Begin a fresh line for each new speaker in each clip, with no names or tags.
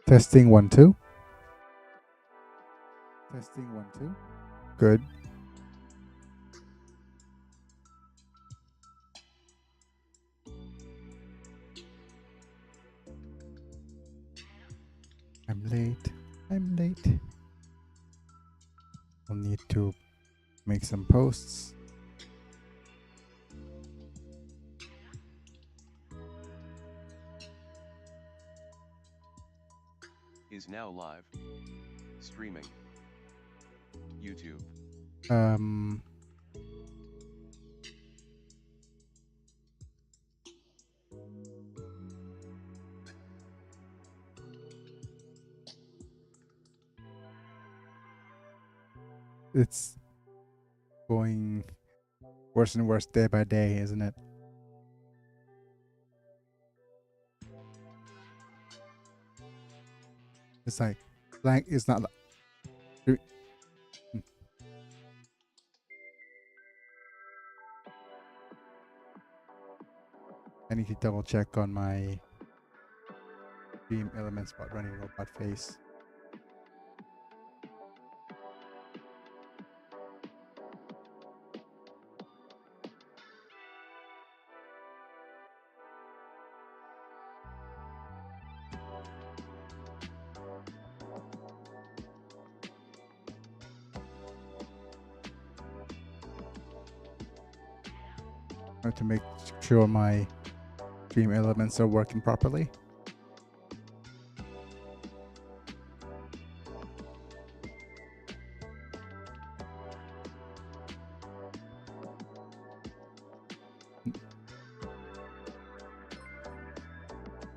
Testing 1 2. Testing 1 2. Good. I'm late. I'm late. I'll need to make some posts.
Is now live. Streaming. YouTube.
It's going worse and worse day by day, isn't it? It's like blank is not like I need to double check on my Dream Elements bot running robot face. I have to make sure my Dream Elements are working properly.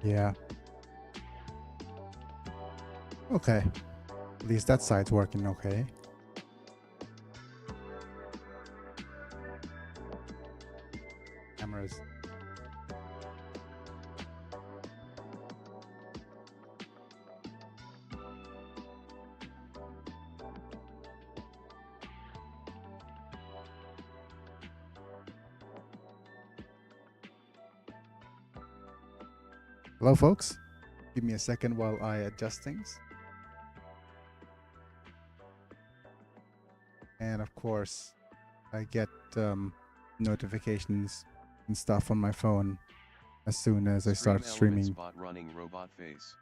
Yeah. Okay. At least that side's working okay. Cameras. Hello, folks. Give me a second while I adjust things. And of course, I get notifications and stuff on my phone as soon as I start streaming.
Bot running robot face.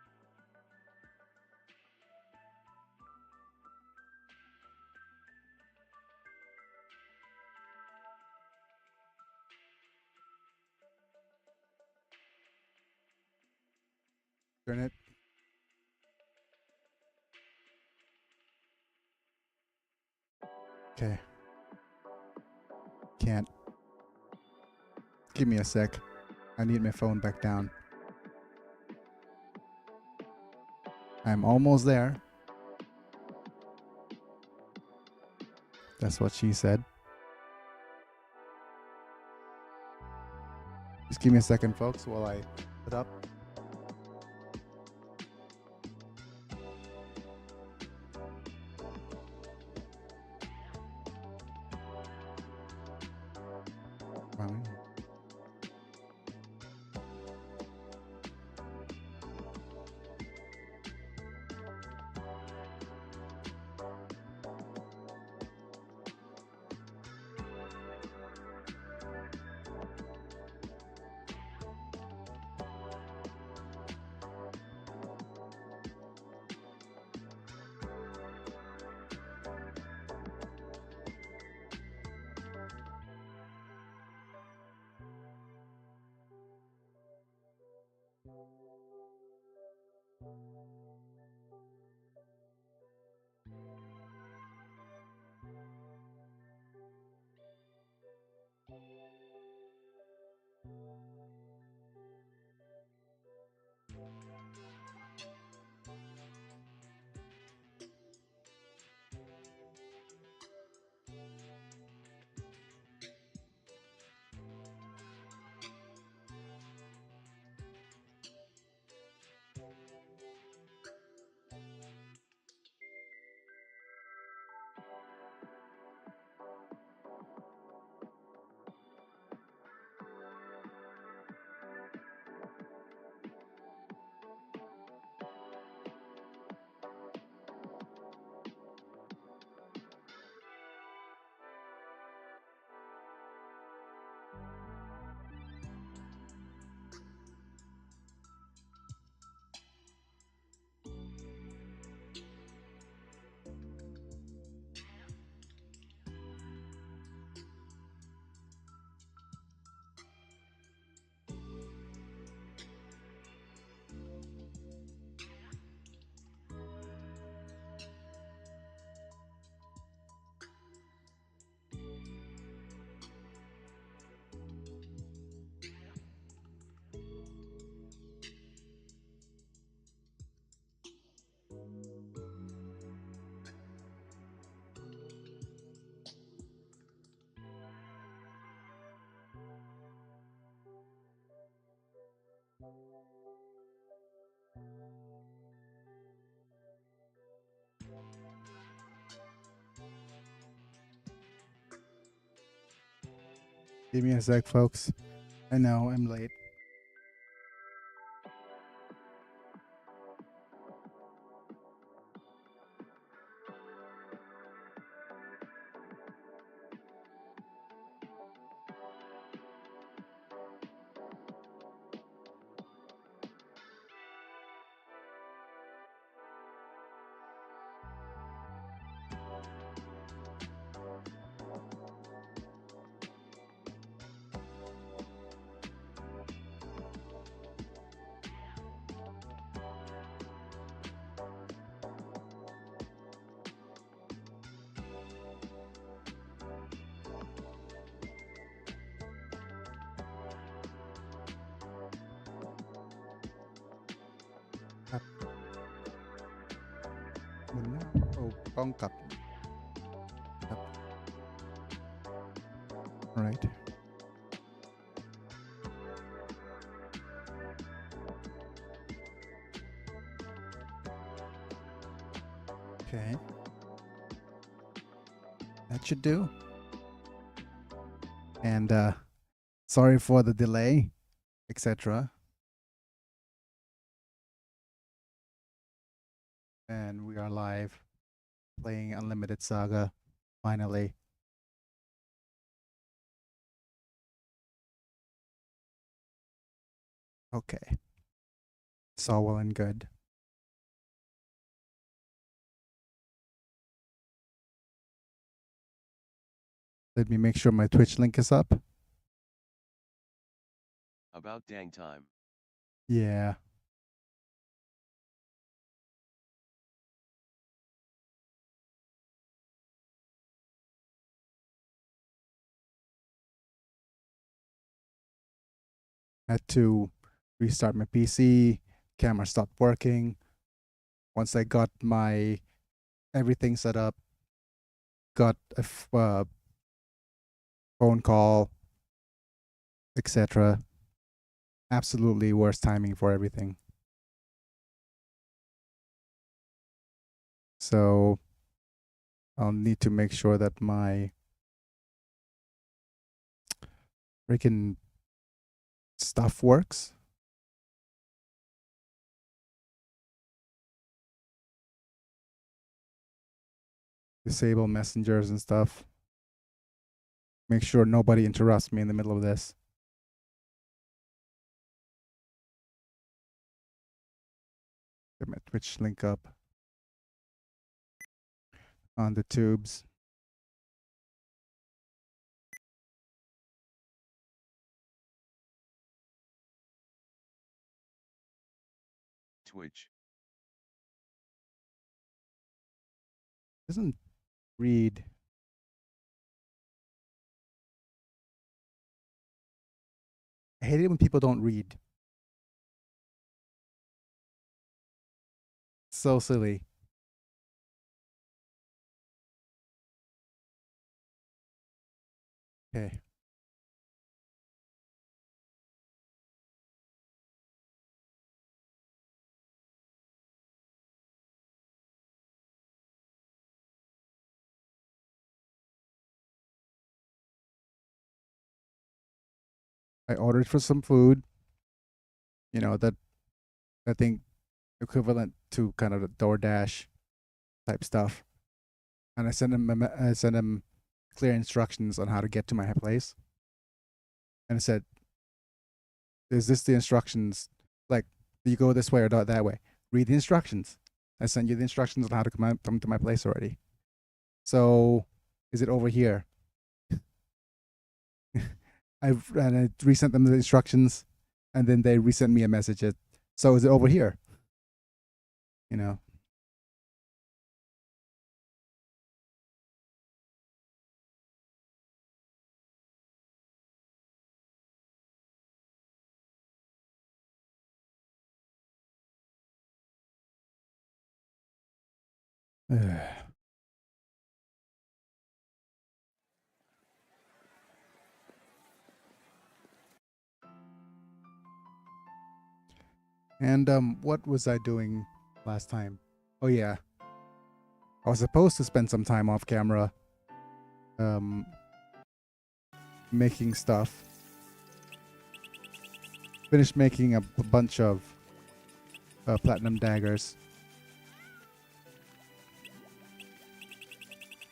Turn it. Okay. Can't. Give me a sec. I need my phone back down. I'm almost there. That's what she said. Just give me a second, folks, while I put up. Fine. Give me a sec, folks. I know I'm late. Up. หมุนหน้าโอ้กล้องกลับครับ alright okay that should do and sorry for the delay etc and we are live playing Unlimited Saga finally. Okay, it's all well and good. Let me make sure my Twitch link is up.
About dang time.
Yeah. Had to restart my PC, camera stopped working. Once I got my everything set up, got a phone call, etc. Absolutely worst timing for everything. So I'll need to make sure that my freaking stuff works. Disable messengers and stuff. Make sure nobody interrupts me in the middle of this. Get my Twitch link up on the tubes.
Twitch.
Doesn't read. I hate it when people don't read. So silly. Okay. I ordered for some food. You know, that I think equivalent to kind of the DoorDash type stuff. And I sent him clear instructions on how to get to my place. And I said, "Is this the instructions? Like, do you go this way or that way? Read the instructions. I sent you the instructions on how to come to my place already. So, is it over here?" I resent them the instructions, and then they resent me a message. So is it over here? You know. And what was I doing last time? Oh yeah, I was supposed to spend some time off camera, um, making stuff. Finished making a bunch of platinum daggers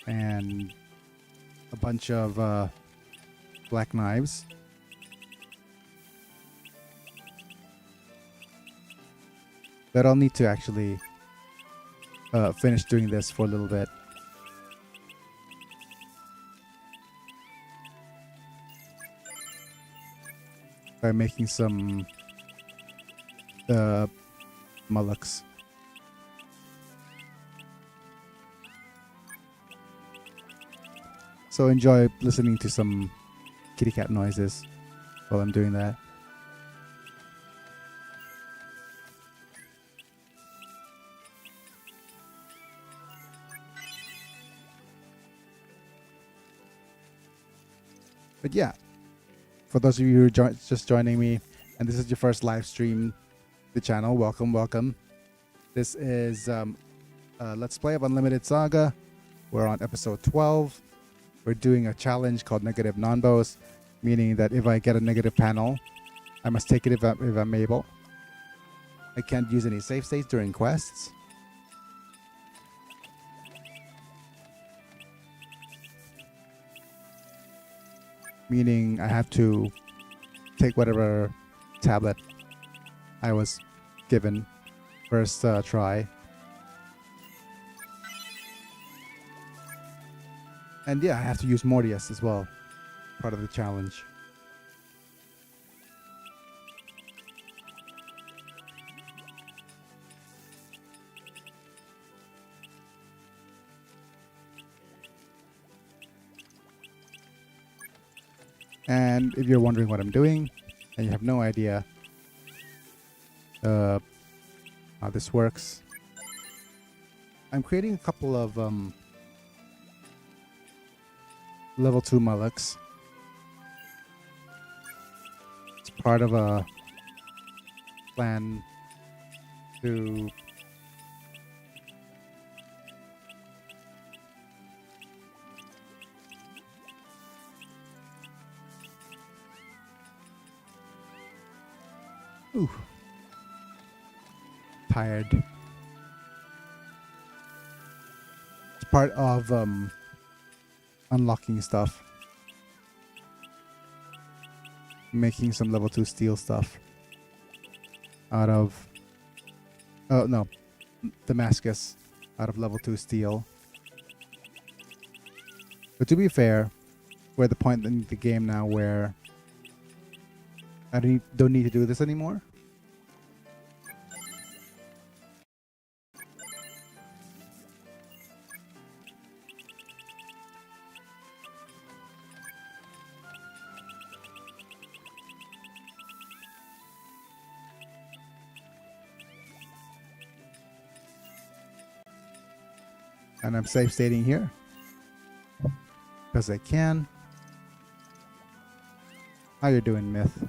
and a bunch of black knives. But I'll need to actually finish doing this for a little bit. By making some mullocks. So enjoy listening to some kitty cat noises while I'm doing that. But yeah, for those of you who are just joining me, and this is your first live stream, the channel, welcome, welcome. This is Let's Play of Unlimited Saga. We're on episode 12. We're doing a challenge called negative non-bows, meaning that if I get a negative panel, I must take it if I'm able. I can't use any save states during quests. Meaning I have to take whatever tablet I was given first try. And yeah, I have to use Mortius as well, part of the challenge. And if you're wondering what I'm doing and you have no idea how this works, I'm creating a couple of level 2 mullocks. It's part of a plan to tired. It's part of unlocking stuff. Making some level 2 steel stuff out of Damascus out of level 2 steel. But to be fair, we're at the point in the game now where I don't need to do this anymore. And I'm safe stating here because I can. How you doing, Myth?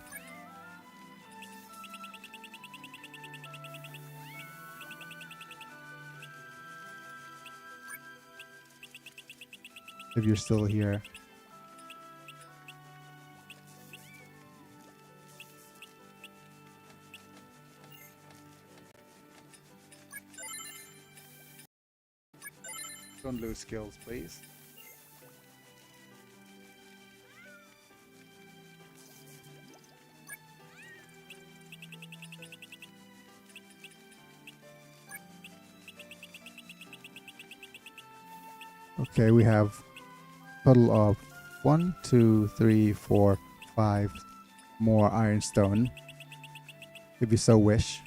If you're still here. Don't lose skills, please. Okay, we have a total of 1, 2, 3, 4, 5 more ironstone, if you so wish.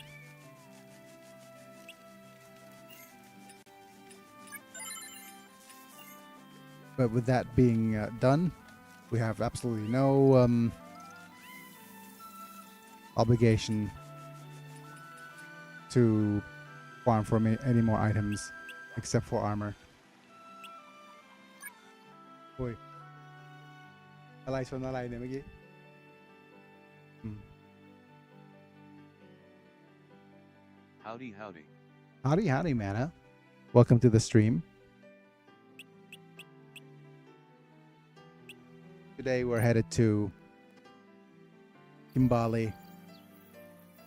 But with that being done, we have absolutely no obligation to farm for any more items except for armor. Ui. Alayชนอะไรเนี่ยเมื่อกี้
Howdy, howdy.
Howdy, howdy, mana. Welcome to the stream. Today we're headed to Kimbali.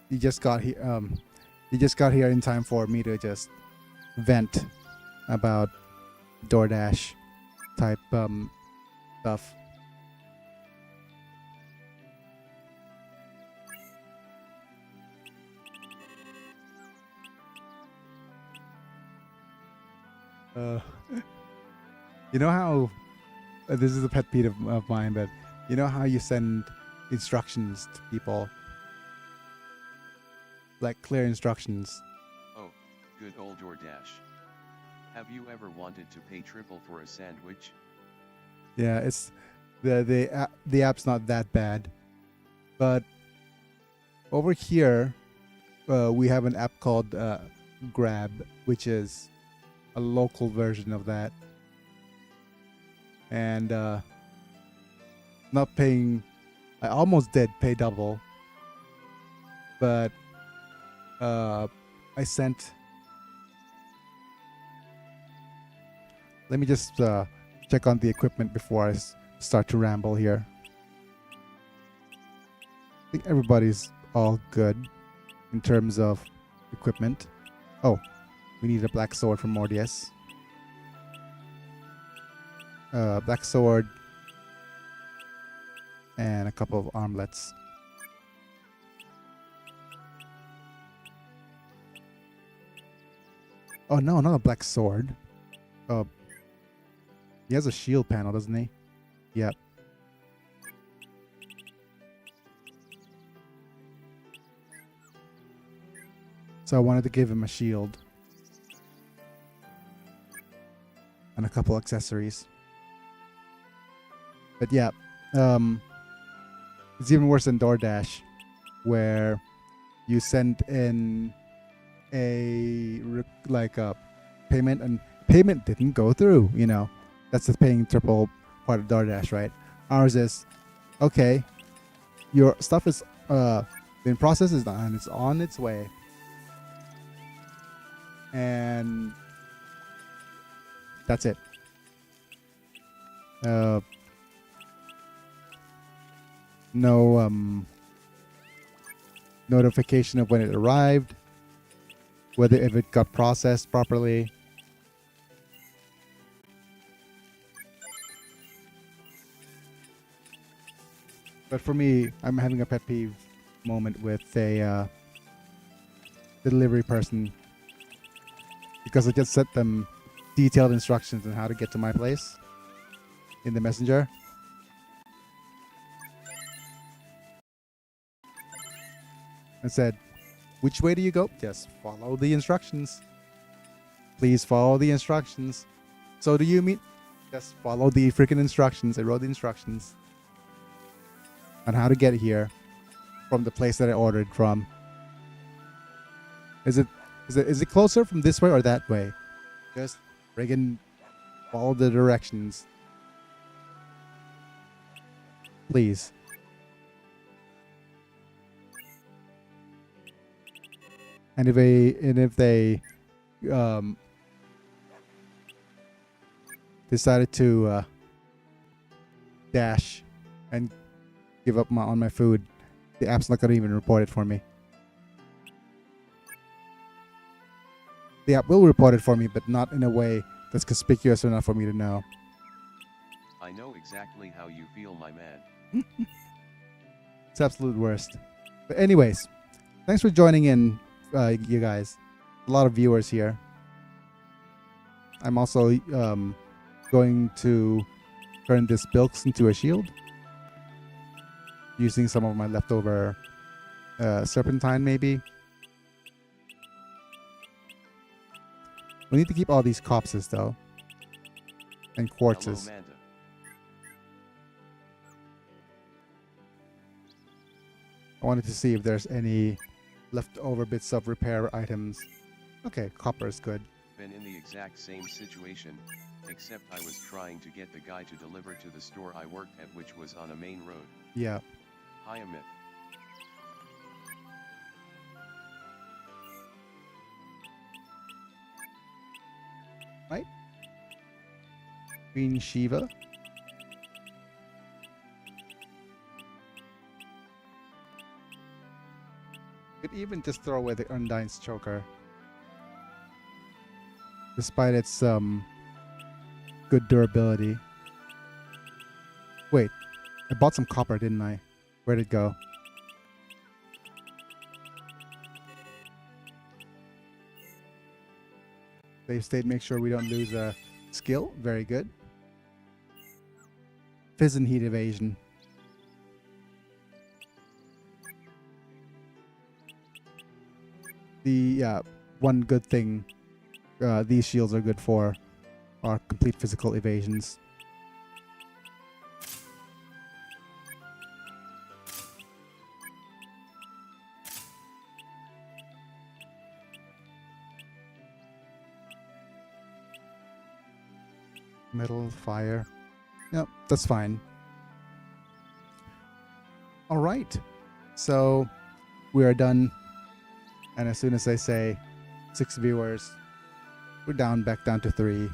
You just got here. You just got here in time for me to just vent about DoorDash type stuff. You know how this is a pet peeve of mine, but you know how you send instructions to people, like clear instructions.
Oh, good old DoorDash. Have you ever wanted to pay triple for a sandwich?
Yeah, it's the app's not that bad, but over here we have an app called Grab, which is a local version of that, and not paying. I almost did pay double, but I sent. Let me just check on the equipment before I start to ramble here. I think everybody's all good in terms of equipment. Oh, we need a black sword from Mordius. Black sword and a couple of armlets. Oh no, not a black sword. He has a shield panel, doesn't he? Yep. So I wanted to give him a shield and a couple accessories. But yeah, it's even worse than DoorDash, where you send in a payment and payment didn't go through. You know, that's the paying triple part of DoorDash, right? Ours is okay. Your stuff is been processed, and it's on its way, and that's it. No notification of when it arrived, whether if it got processed properly. But for me, I'm having a pet peeve moment with a delivery person because I just sent them detailed instructions on how to get to my place in the messenger. And said, which way do you go? Just follow the instructions. Please follow the instructions. So do you mean just follow the freaking instructions? I wrote the instructions on how to get here from the place that I ordered from. Is it closer from this way or that way? Just friggin' follow the directions. Please. And if they decided to dash and give up on my food, the app's not gonna even report it for me. The app will report it for me, but not in a way that's conspicuous enough for me to know.
I know exactly how you feel, my man.
It's absolute worst. But anyways, thanks for joining in, you guys. A lot of viewers here. I'm also going to turn this bilks into a shield using some of my leftover serpentine, maybe. We need to keep all these copses though, and quartzes.
Hello, Manda.
I wanted to see if there's any leftover bits of repair items. Okay, copper is good.
Been in the exact same situation, except I was trying to get the guy to deliver to the store I worked at, which was on a main road.
Yeah.
Hi, a myth.
right? Queen Shiva. Could even just throw away the Undyne's Choker. Despite its good durability. Wait, I bought some copper, didn't I? Where'd it go? Save state, make sure we don't lose a skill. Very good. Fizz and Heat Evasion. The one good thing these shields are good for are complete physical evasions. Metal, fire. Yep, that's fine. All right. So we are done. And as soon as I say 6 viewers, we're back down to 3.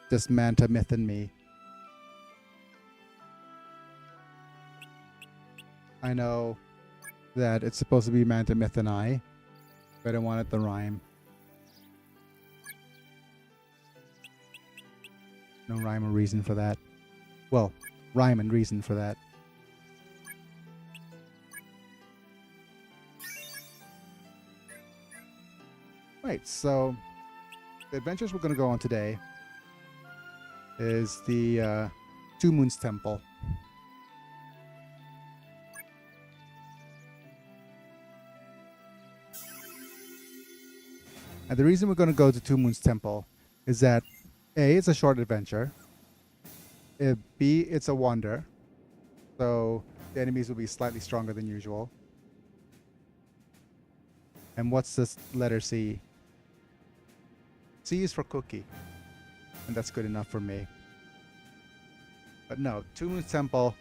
Just Manta, Myth, and me. I know that it's supposed to be Manta, Myth, and I, but I wanted the rhyme. No rhyme or reason for that. Well, rhyme and reason for that. Right, so the adventures we're going to go on today is the Two Moons Temple. And the reason we're going to go to Two Moons Temple is that A, it's a short adventure. B, it's a wander. So the enemies will be slightly stronger than usual. And what's this letter C? C is for cookie. And that's good enough for me. But no, Two Moons Temple,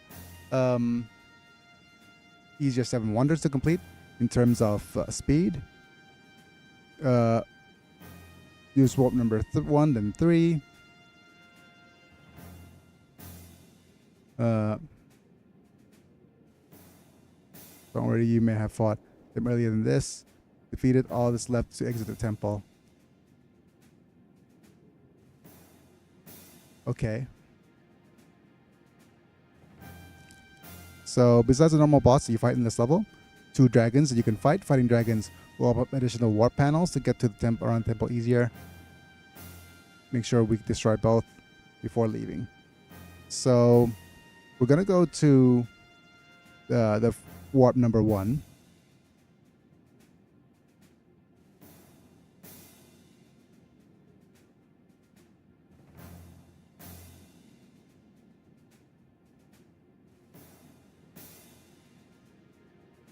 easier 7 wonders to complete in terms of speed. Use warp number 1, then 3. Already you may have fought them earlier than this. Defeated all that's left to exit the temple. Okay. So besides the normal boss that you fight in this level, 2 dragons that you can fight. Fighting dragons will open up additional warp panels to get to the temple around the temple easier. Make sure we destroy both before leaving. So we're gonna go to the warp number 1.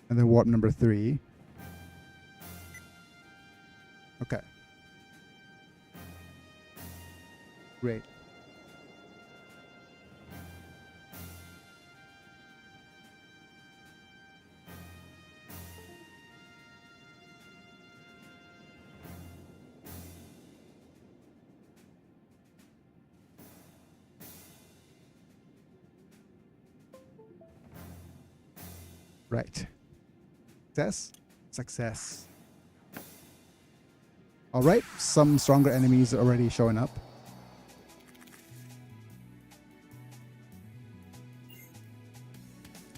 And then warp number 3. Okay. Great. Right. Success? Success. Alright, some stronger enemies are already showing up.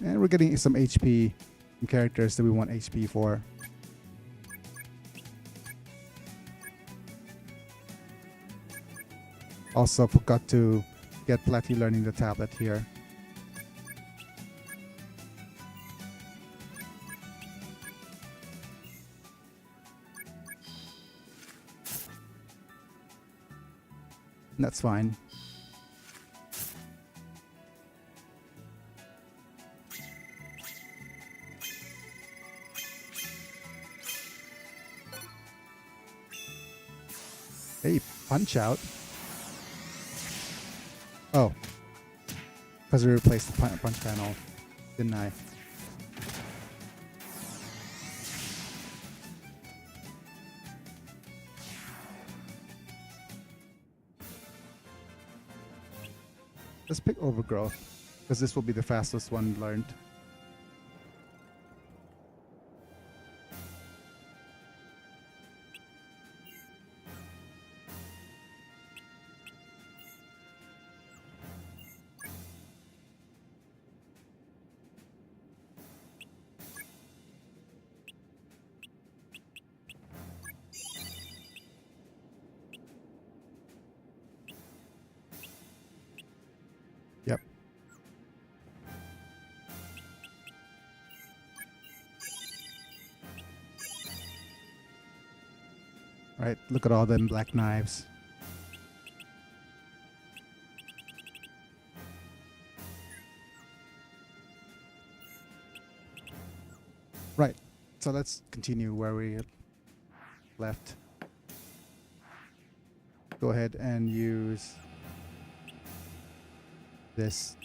And we're getting some HP from characters that we want HP for. Also forgot to get Platy learning the tablet here. That's fine. Hey, punch out. Oh. Because we replaced the punch panel, didn't I? Let's pick overgrowth, because this will be the fastest one learned. Yep. Right, look at all them black knives. Right, so let's continue where we left. Go ahead and use this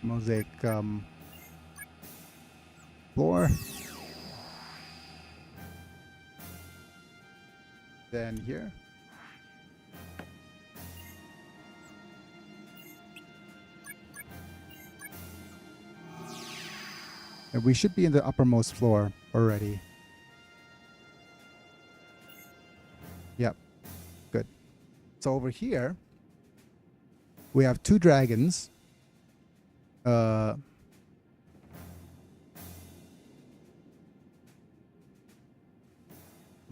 mosaic floor. Then here. And we should be in the uppermost floor already. Yep, good. So over here, we have 2 dragons. Some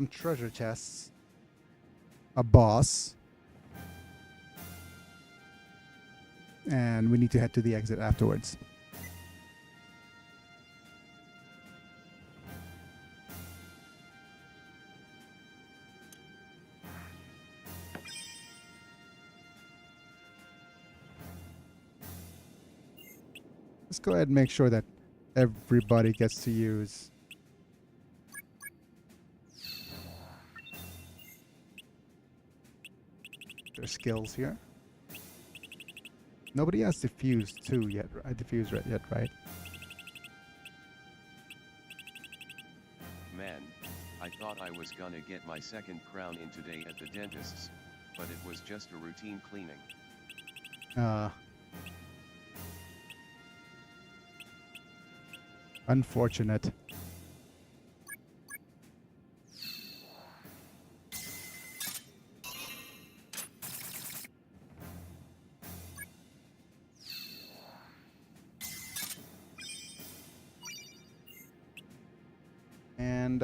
treasure chests. A boss. And we need to head to the exit afterwards. Let's go ahead and make sure that everybody gets to use their skills here. Nobody has diffused yet, right?
Man, I thought I was gonna get my second crown in today at the dentist's, but it was just a routine cleaning.
Unfortunate. And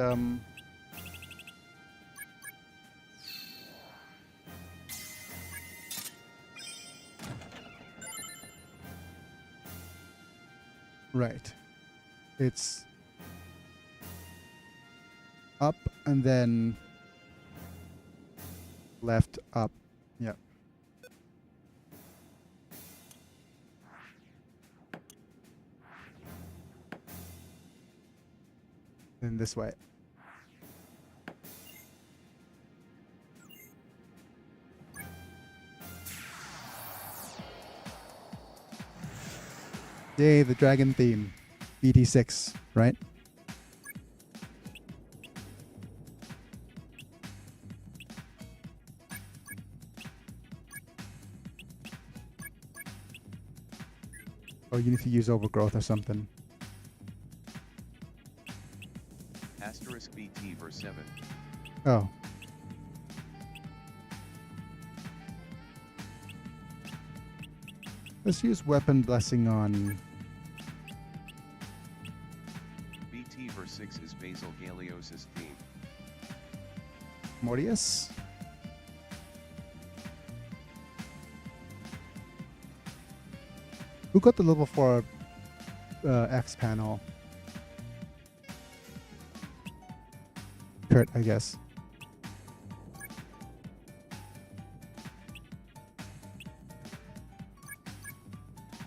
right. It's up and then left up. Yep. Then this way. Yay, the dragon theme. BT6, right? Oh, you need to use overgrowth or something.
Asterisk BT verse 7.
Oh. Let's use weapon blessing on
BT verse 6 is Basil Galeosis theme.
Mortius. Who got the level 4 X panel? Kurt, I guess.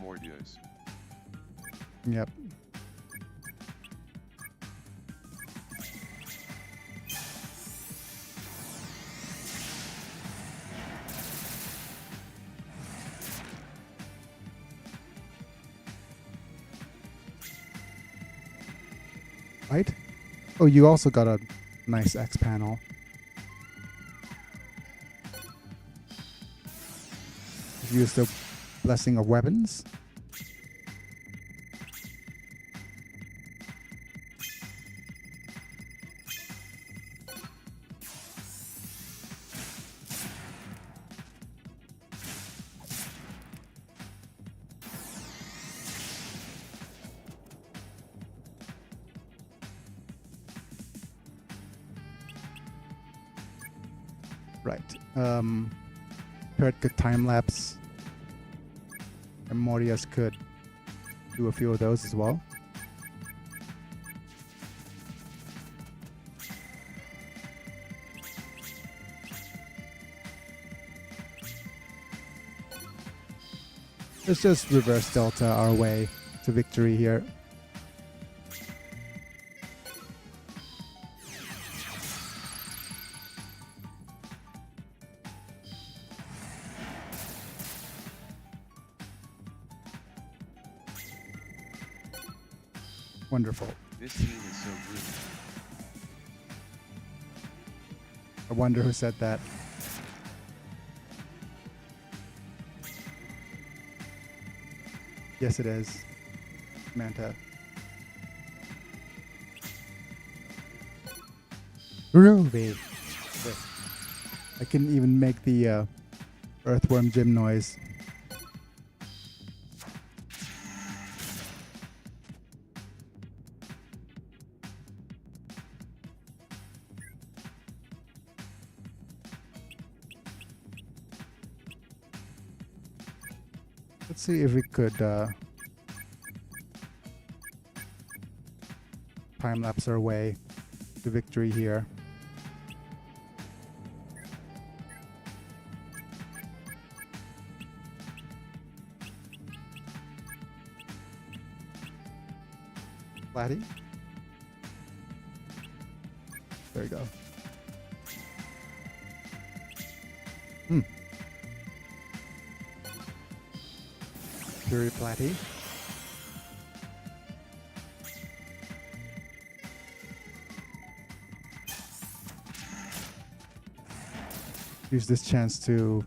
More dues.
Yep. Right? Oh, you also got a nice X panel. Use the Blessing of weapons. Right. Kurt could time lapse. And Morias could do a few of those as well. Let's just reverse delta our way to victory here. Wonderful.
This team is so brutal.
I wonder who said that. Yes, it is. Manta. Ruby. I can even make the earthworm gym noise. Let's see if we could time lapse our way to victory here. Flatty. There we go. Fury Platty. Use this chance to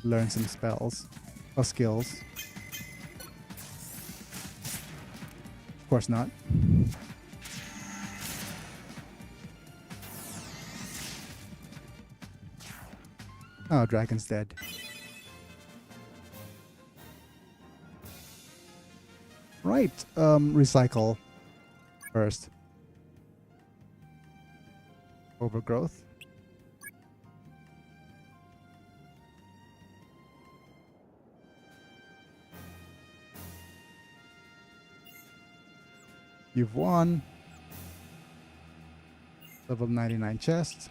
learn some spells or skills. Of course not. Oh, dragon's dead. Right, recycle first. Overgrowth. You've won. Level 99 chest.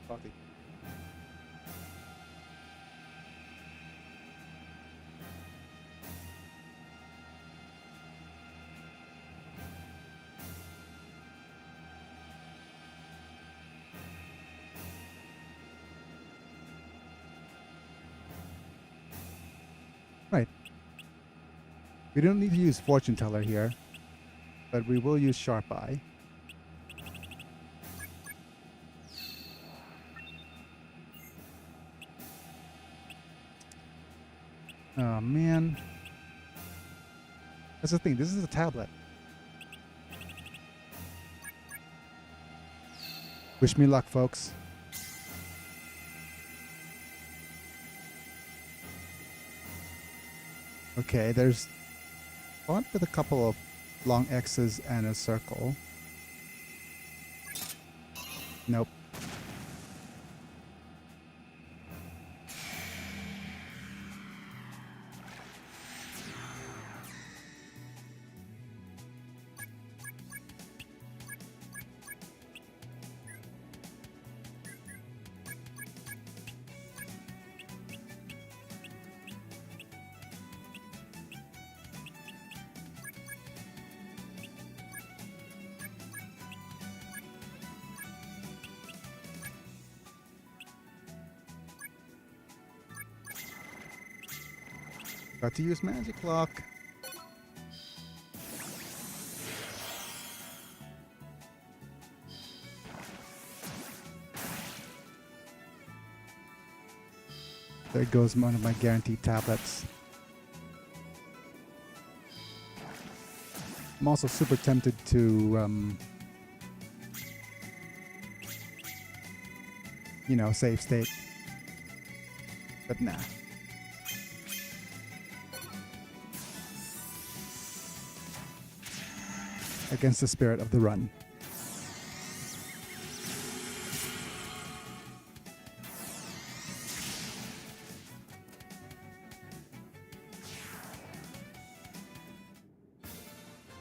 Coffee. Right. We don't need to use Fortune Teller here, but we will use Sharp Eye. Oh man. That's the thing, this is a tablet. Wish me luck, folks. Okay, there's font with a couple of long X's and a circle. Nope. Got to use magic lock. There goes one of my guaranteed tablets. I'm also super tempted to, save state. But nah. Against the spirit of the run.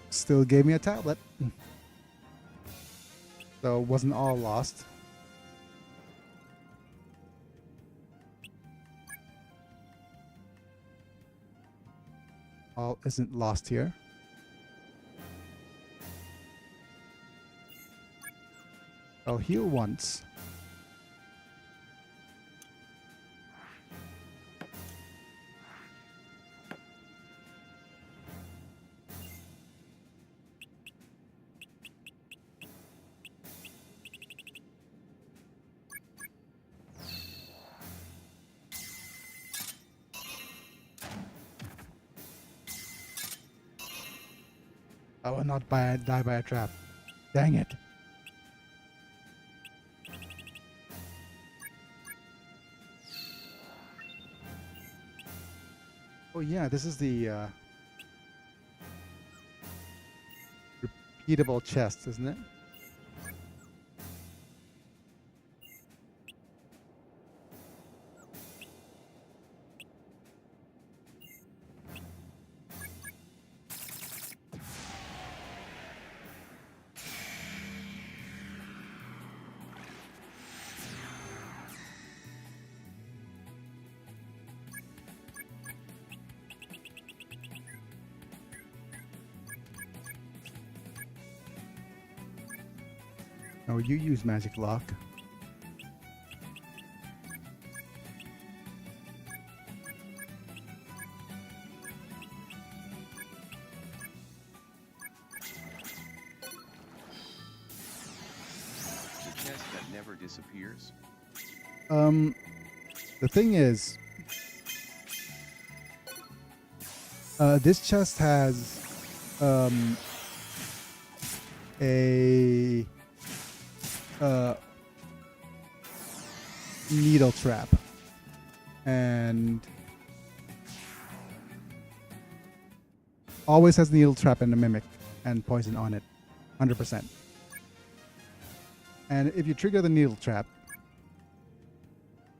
Still gave me a tablet. So it wasn't all lost. All isn't lost here. I'll heal once. I will not die by a trap. Dang it. Oh yeah, this is the repeatable chest, isn't it? Oh, you use magic lock.
The chest that never disappears?
The thing is, this chest has a needle trap, and always has needle trap and a mimic and poison on it, 100%. And if you trigger the needle trap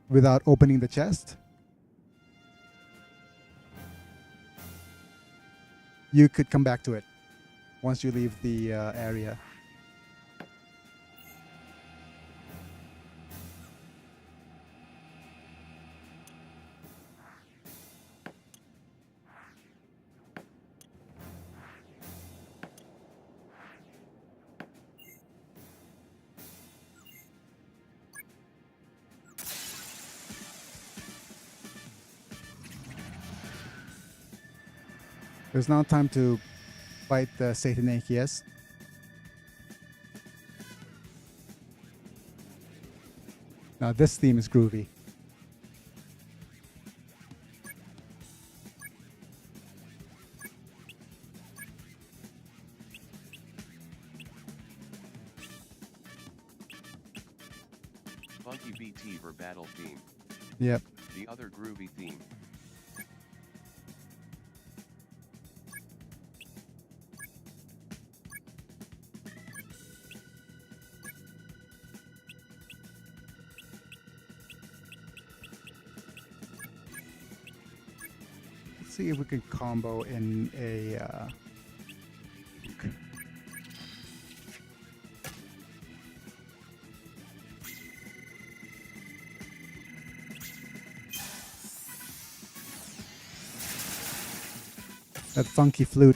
without opening the chest, you could come back to it once you leave the area. There's now time to fight the Satanaceus. Now this theme is groovy.
Funky BT for battle theme.
Yep.
The other groovy theme.
Let's see if we can combo in a that funky flute.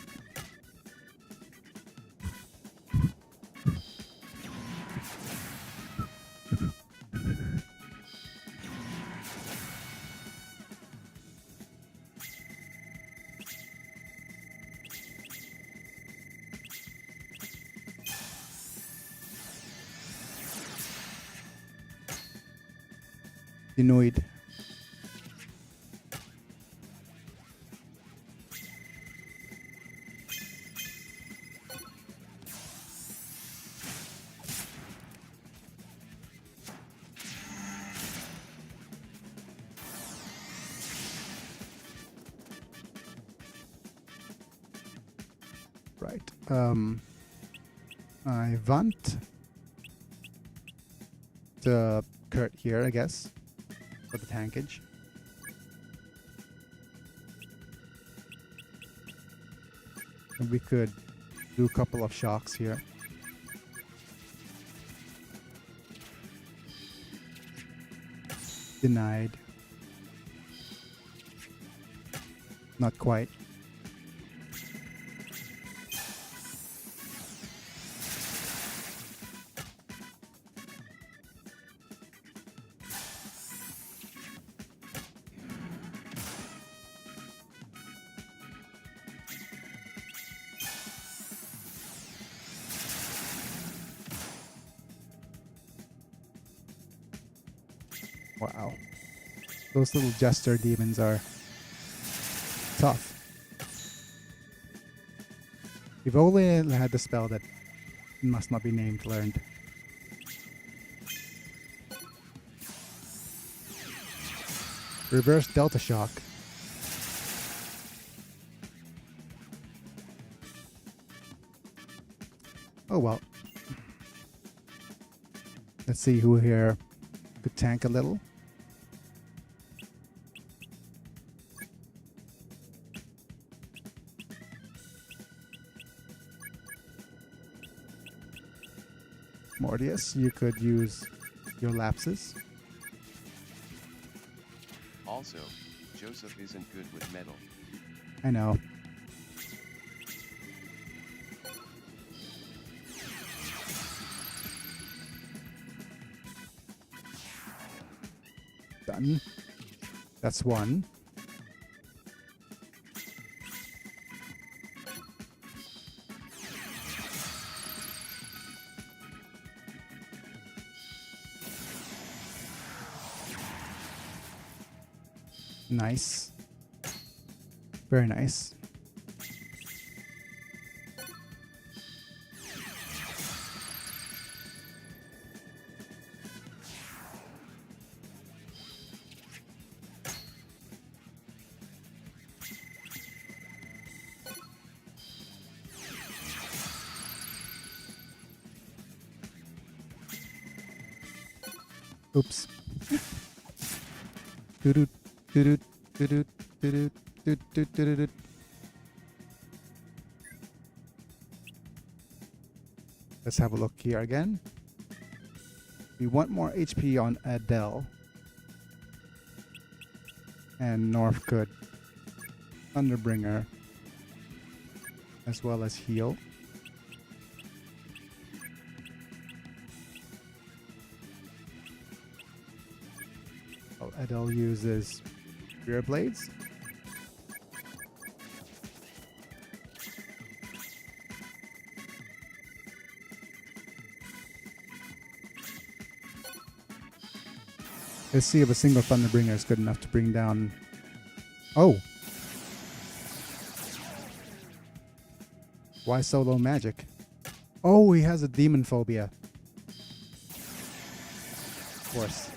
Denoid. right. I want the Kurt here, I guess, for the tankage. And we could do a couple of shocks here. Denied. Not quite. Wow. Those little jester demons are tough. We've only had the spell that must not be named learned. Reverse Delta Shock. Oh well. Let's see who here could tank a little. Mortius, you could use your lapses.
Also, Joseph isn't good with metal.
I know. Done. That's one. Nice. Very nice. Oops. Doo-doo, doo-doo, doo-doo, doo-doo, doo-doo, doo-doo. Let's have a look here again. We want more HP on Adele. And North could Thunderbringer as well as heal. Well, Adele uses Rear Blades. Let's see if a single Thunderbringer is good enough to bring down... Oh! Why so low magic? Oh, he has a demon phobia. Of course.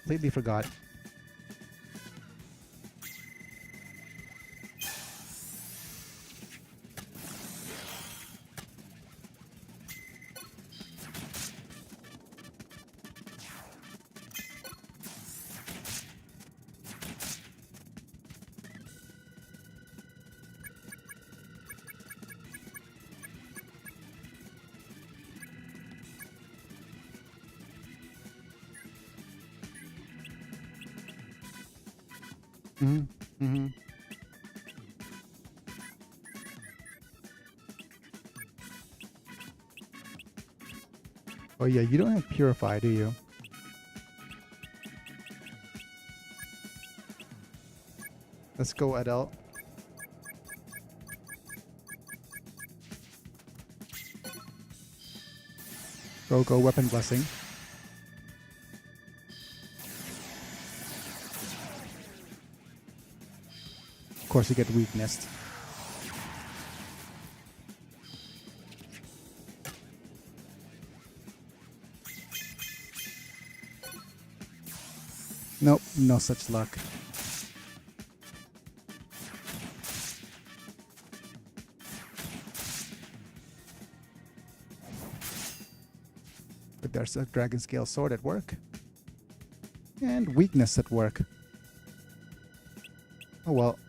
Completely forgot. Mm-hmm. Mm-hmm. Oh yeah, you don't have Purify, do you? Let's go, Adele. Go, Weapon Blessing. Of course, you get weaknessed. Nope, no such luck. But there's a dragon scale sword at work. And weakness at work. Oh well.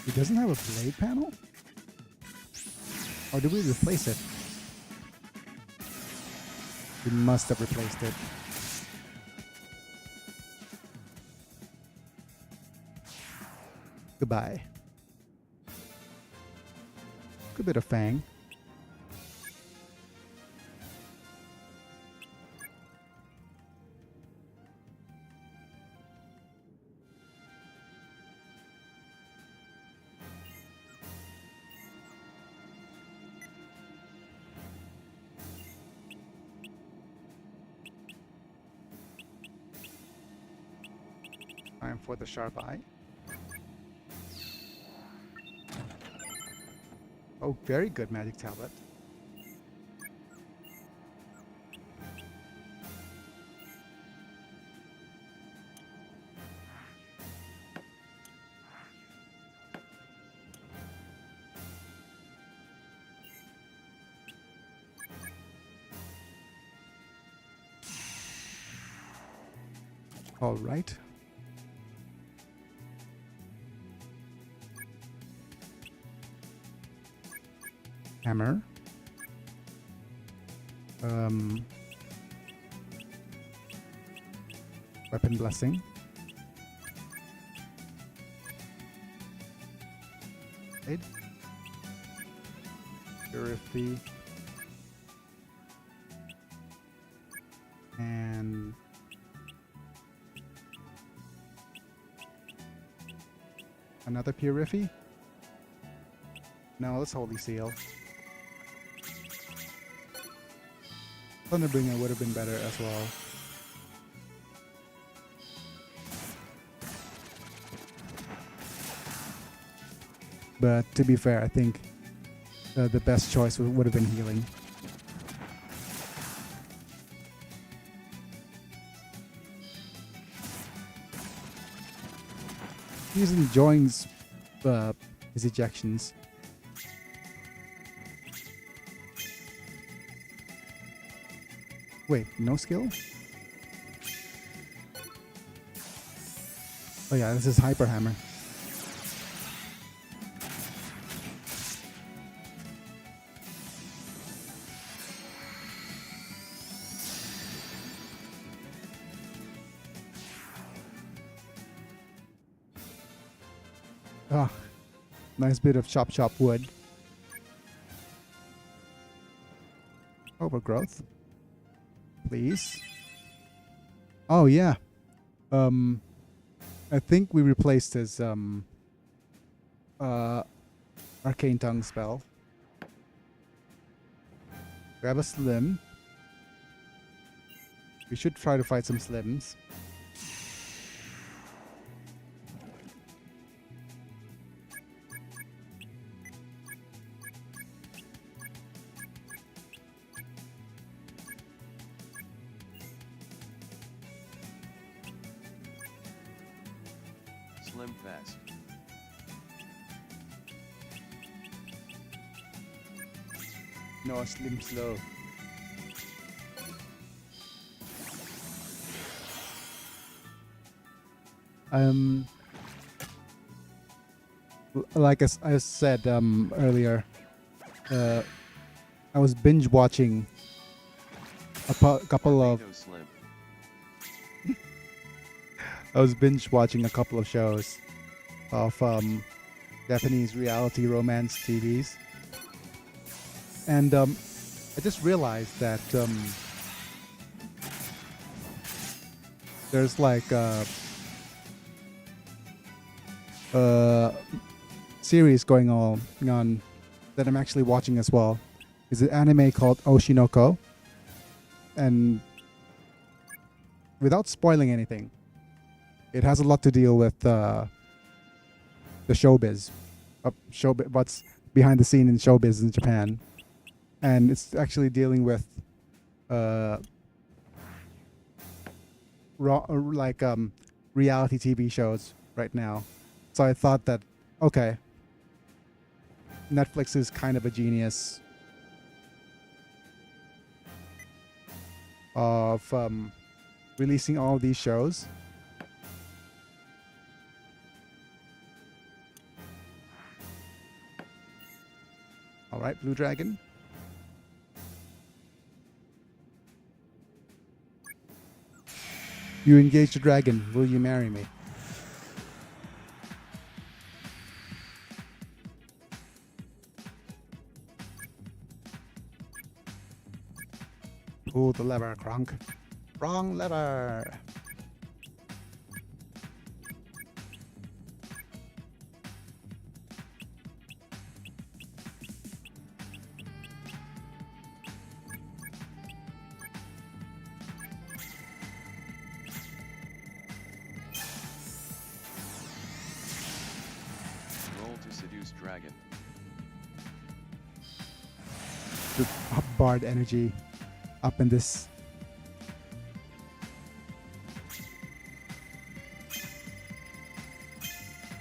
It doesn't have a blade panel? Or did we replace it? We must have replaced it. Goodbye. Good bit of fang. Time for the sharp eye. Oh, very good magic tablet. All right. Hammer. Weapon blessing. Blade. Purify. And another Purify. No, let's Holy Seal. Thunderbringer would have been better as well. But to be fair, I think the best choice would have been healing. He's enjoying his ejections. Wait, no skill? Oh yeah, this is Hyper Hammer. Ah, nice bit of chop wood. Overgrowth. Please. Oh yeah. I think we replaced his Arcane Tongue spell. Grab a slim. We should try to fight some slims.
Slim fast.
No, slim slow. Like I said earlier, I was binge watching a couple of.
Slim.
I was binge watching a couple of shows of Japanese reality romance TVs, and I just realized that there's like a series going on that I'm actually watching as well. It's an anime called Oshinoko, and without spoiling anything, it has a lot to deal with the showbiz, what's behind the scene in showbiz in Japan, and it's actually dealing with uh, like reality TV shows right now. So I thought that okay, Netflix is kind of a genius of releasing all these shows. All right, Blue Dragon. You engaged a dragon. Will you marry me? Pull the lever, Kronk. Wrong lever.
Roll to seduce dragon.
The bard energy up in this.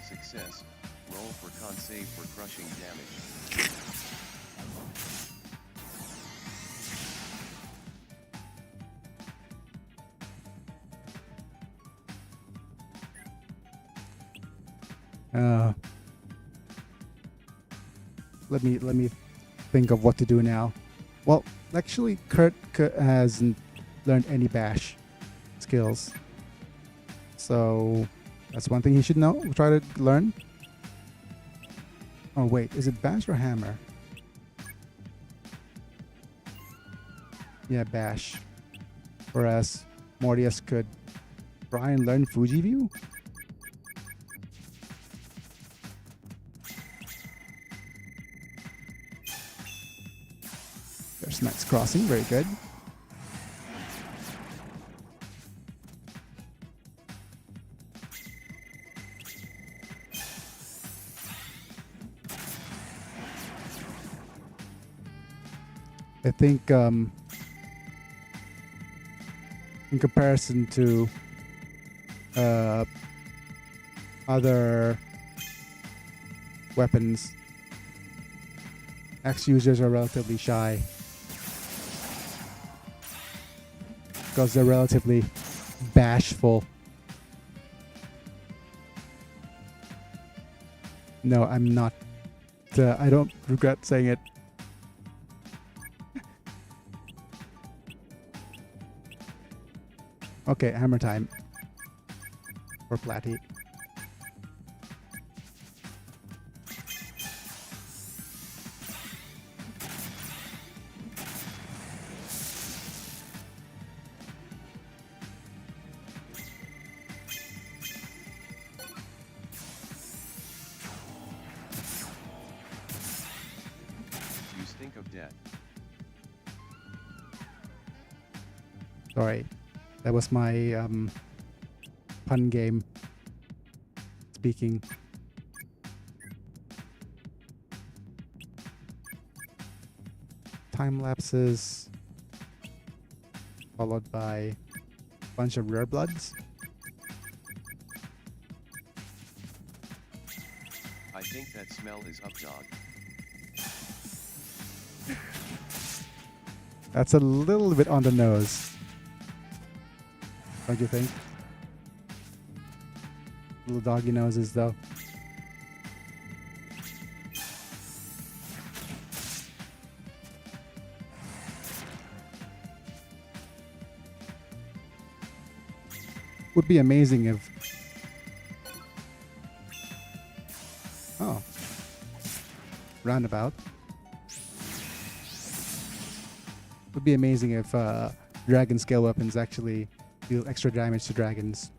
Success. Roll for con save for crushing damage.
Let me think of what to do now. Well, actually, Kurt hasn't learned any bash skills, so that's one thing he should know. Try to learn. Oh wait, is it bash or hammer? Yeah, bash. Whereas Mortius could try and learn Fuji View. There's Max Crossing, very good. I think in comparison to other weapons, X users are relatively shy because they're relatively bashful. No, I'm not. I don't regret saying it. Okay, hammer time for Platy.
You stink of death.
Sorry. That was my pun game speaking. Time lapses followed by a bunch of rare bloods.
I think that smell is up, dog.
That's a little bit on the nose. Don't you think? Little doggy noses, though. Would be amazing if... Oh. Roundabout. Would be amazing if dragon scale weapons actually deal extra damage to dragons.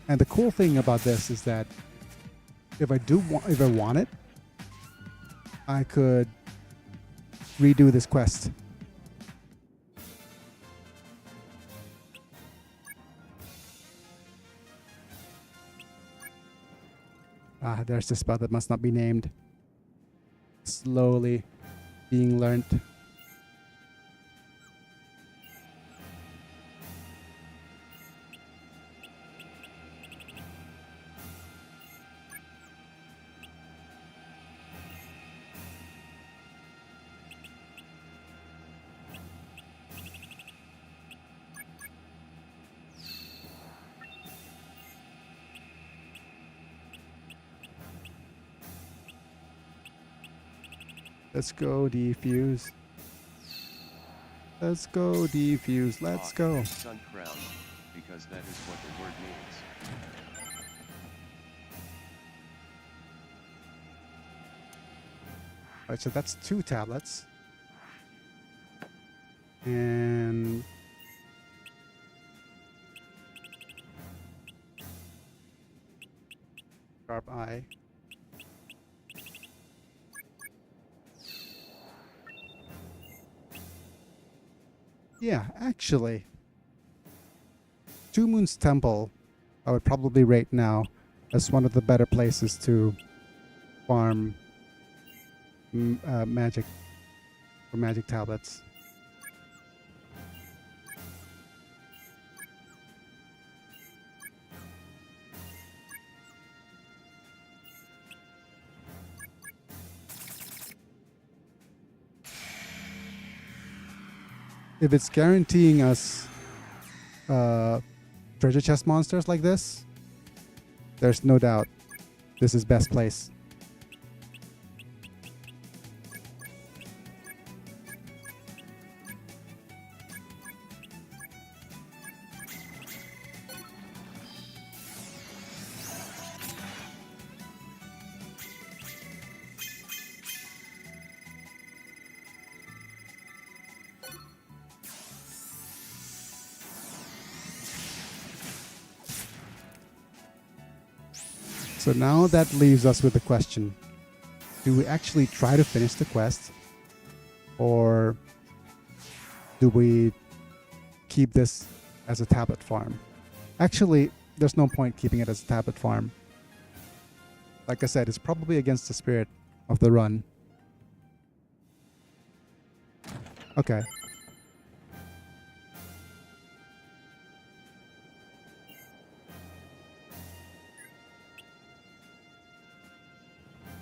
And the cool thing about this is that if I want it, I could redo this quest. Ah, there's the spell that must not be named. Slowly being learnt. Let's go, defuse. Let's go, defuse. Let's go.
Sun crown, because that is what the word means.
Alright, so that's 2 tablets. And sharp eye. Yeah, actually, Two Moons Temple, I would probably rate now as one of the better places to farm magic or magic tablets. If it's guaranteeing us treasure chest monsters like this, there's no doubt this is best place. So now that leaves us with the question, do we actually try to finish the quest, or do we keep this as a tablet farm? Actually, there's no point keeping it as a tablet farm. Like I said, it's probably against the spirit of the run. Okay.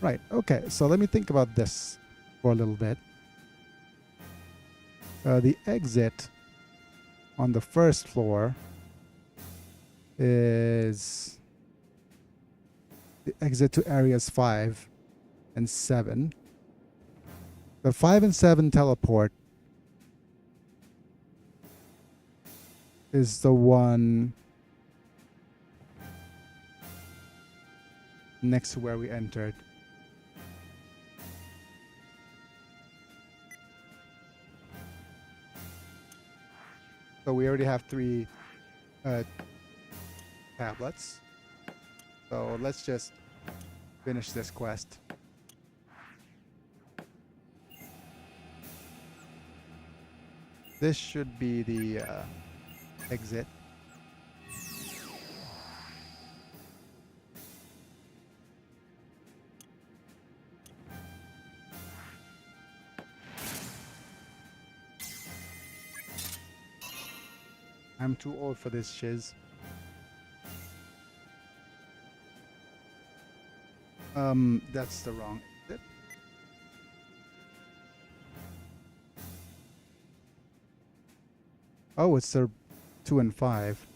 Right, okay, so let me think about this for a little bit. The exit on the first floor is the exit to areas 5 and 7. The 5 and 7 teleport is the one next to where we entered. So we already have 3 tablets. So let's just finish this quest. This should be the exit. I'm too old for this shiz. That's the wrong exit. Oh, it's the 2 and 5.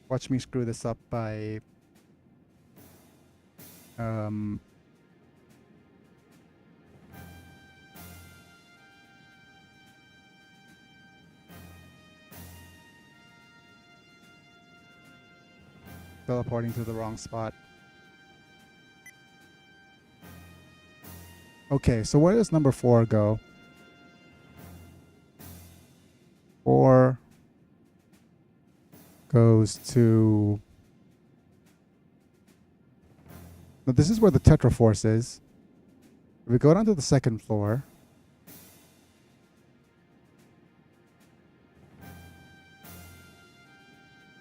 Watch me screw this up by teleporting to the wrong spot. Okay, so where does number 4 go? 4 goes to... Now this is where the Tetraforce is. If we go down to the second floor...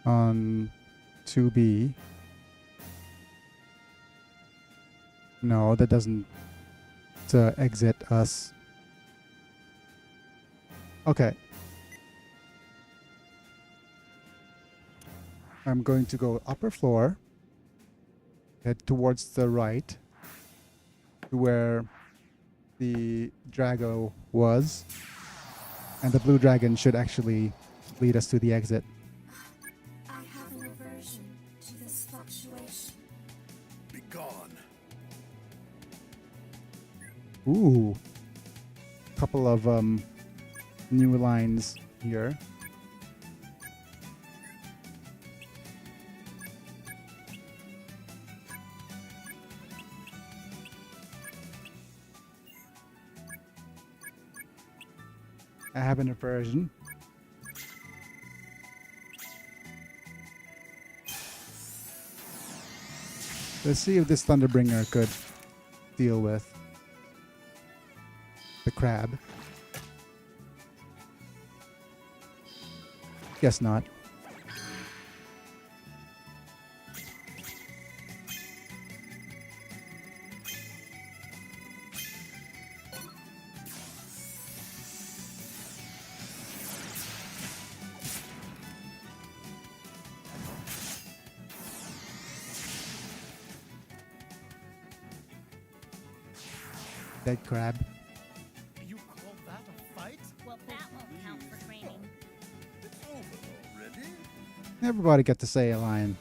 On 2B... No, that doesn't exit us. Okay. I'm going to go upper floor, head towards the right to where the Drago was, and the blue dragon should actually lead us to the exit.
I have an aversion to this fluctuation.
Be gone.
Ooh. Couple of new lines here. I have an aversion. Let's see if this Thunderbringer could deal with the crab. Guess not. Dead crab.
You call that a fight?
Well, that won't count for training.
It's over already.
Everybody get to say a line.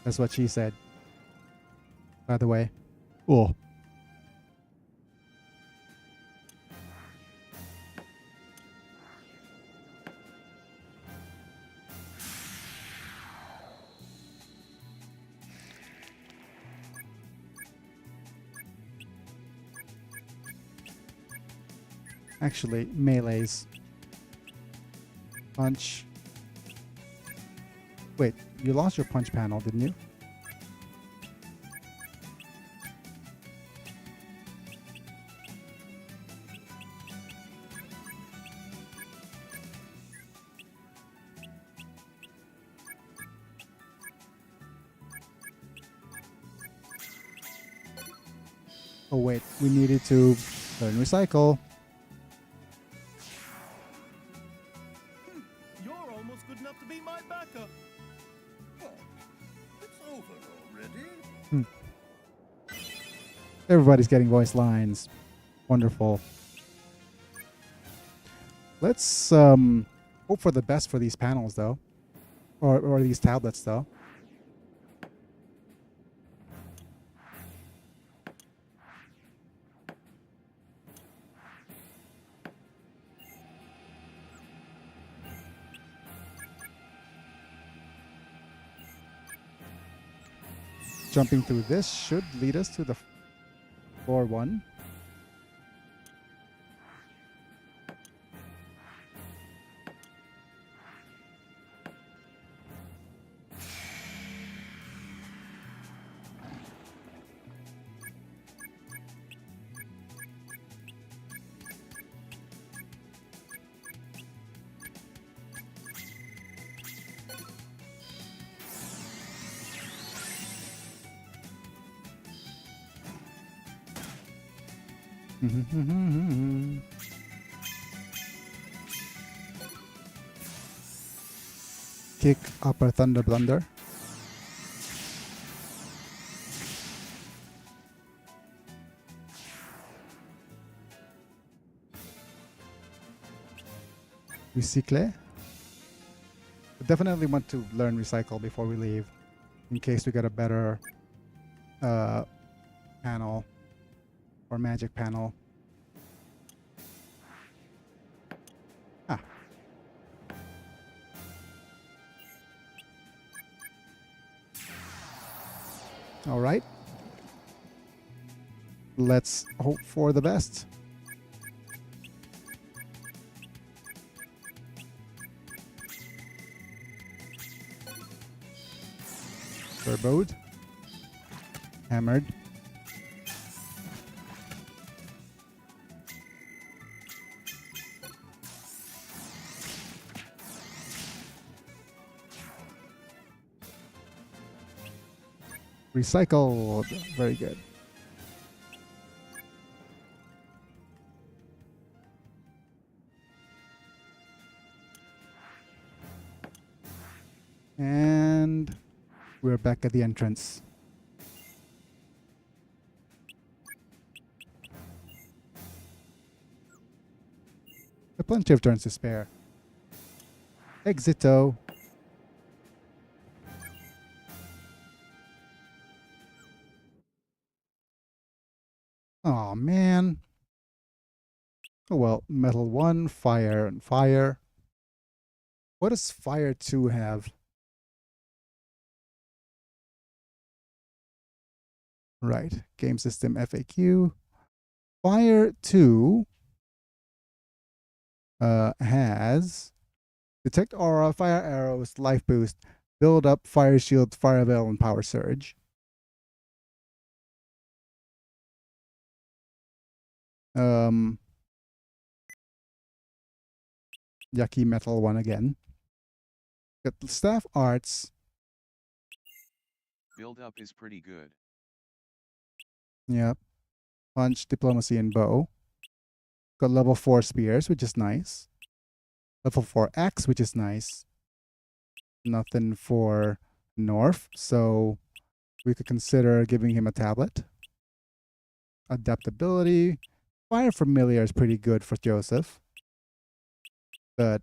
That's what she said. By the way. Oh. Actually, melees. Punch. Wait, you lost your punch panel, didn't you? Oh wait, we needed to learn recycle.
You're almost good enough to be my backup. What? It's over already.
Everybody's getting voice lines. Wonderful. Let's hope for the best for these panels though. Or these tablets though. Jumping through this should lead us to the floor 1. Kick upper thunder blunder. Recycle. Definitely want to learn recycle before we leave, in case we get a better panel or magic panel. Ah. All right. Let's hope for the best. Turboed. Hammered. Recycled. Very good. And we're back at the entrance. Plenty of turns to spare. Exito. Oh man. Oh well, metal 1, fire, and fire. What does fire 2 have? Right, game system FAQ. Fire 2 has detect aura, fire arrows, life boost, build up, fire shield, fire veil, and power surge. Yucky metal 1 again. Got the staff arts.
Build up is pretty good.
Yep. Punch, diplomacy, and bow. Got level 4 spears, which is nice. Level 4 axe, which is nice. Nothing for North, so we could consider giving him a tablet. Adaptability. Fire familiar is pretty good for Joseph, but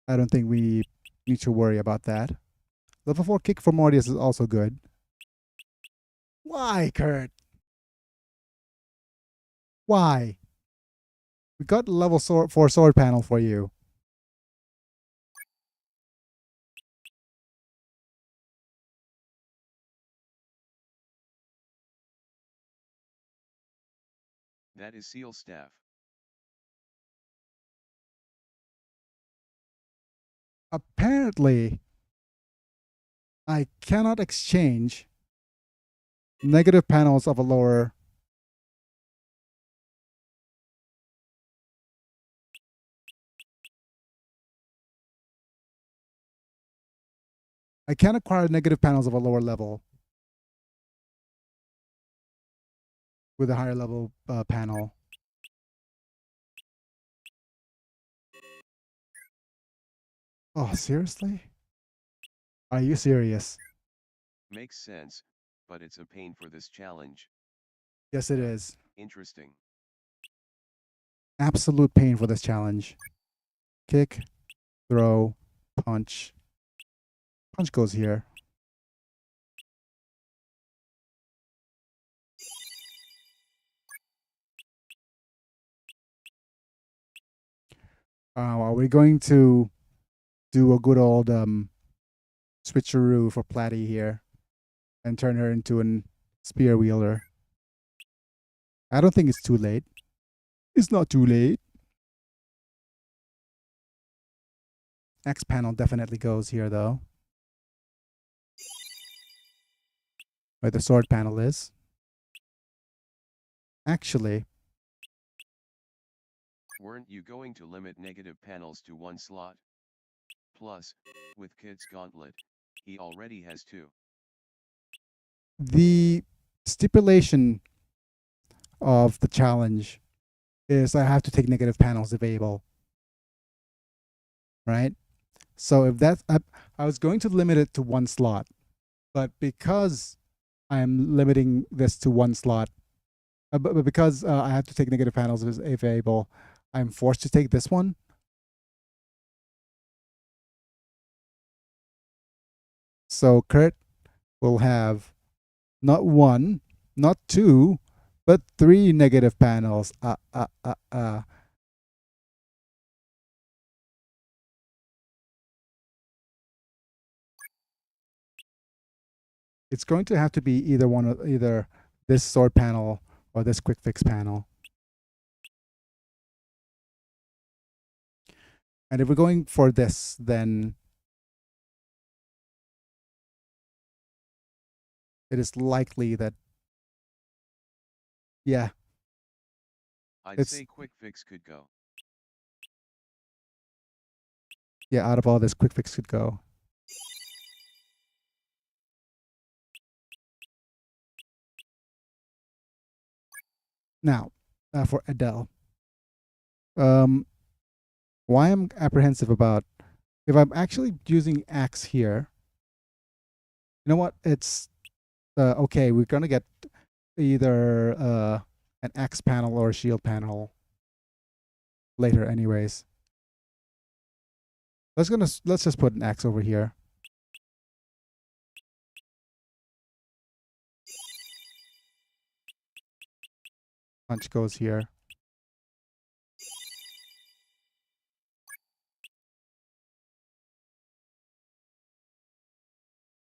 I don't think we need to worry about that. Level 4 kick for Mortius is also good. Why, Kurt? Why? We got level 4 sword panel for you.
That is seal staff.
Apparently, I cannot exchange negative panels of a lower. I can't acquire negative panels of a lower level with a higher level panel. Oh, seriously? Are you serious?
Makes sense, but it's a pain for this challenge.
Yes, it is.
Interesting.
Absolute pain for this challenge. Kick, throw, punch. Punch goes here. Are we going to do a good old switcheroo for Platty here and turn her into a spear wielder? I don't think it's too late. It's not too late. X panel definitely goes here though. Where the sword panel is. Actually,
Weren't you going to limit negative panels to 1 slot? Plus, with Kid's Gauntlet, he already has 2.
the stipulation of the challenge is I have to take negative panels if able. Right? So if that's, I was going to limit it to 1 slot, but because I'm limiting this to 1 slot, but because I have to take negative panels if able, I'm forced to take this one. So Kurt will have not 1, not 2, but 3 negative panels. It's going to have to be either this sword panel or this quick fix panel. And if we're going for this, then it is likely that, yeah,
I'd
it's
say quick fix could go.
yeah, out of all this, quick fix could go. Now, for Adele, um, why I'm apprehensive about if I'm actually using axe here. You know what? It's okay. We're gonna get either an axe panel or a shield panel later, anyways. Let's just put an axe over here. Punch goes here.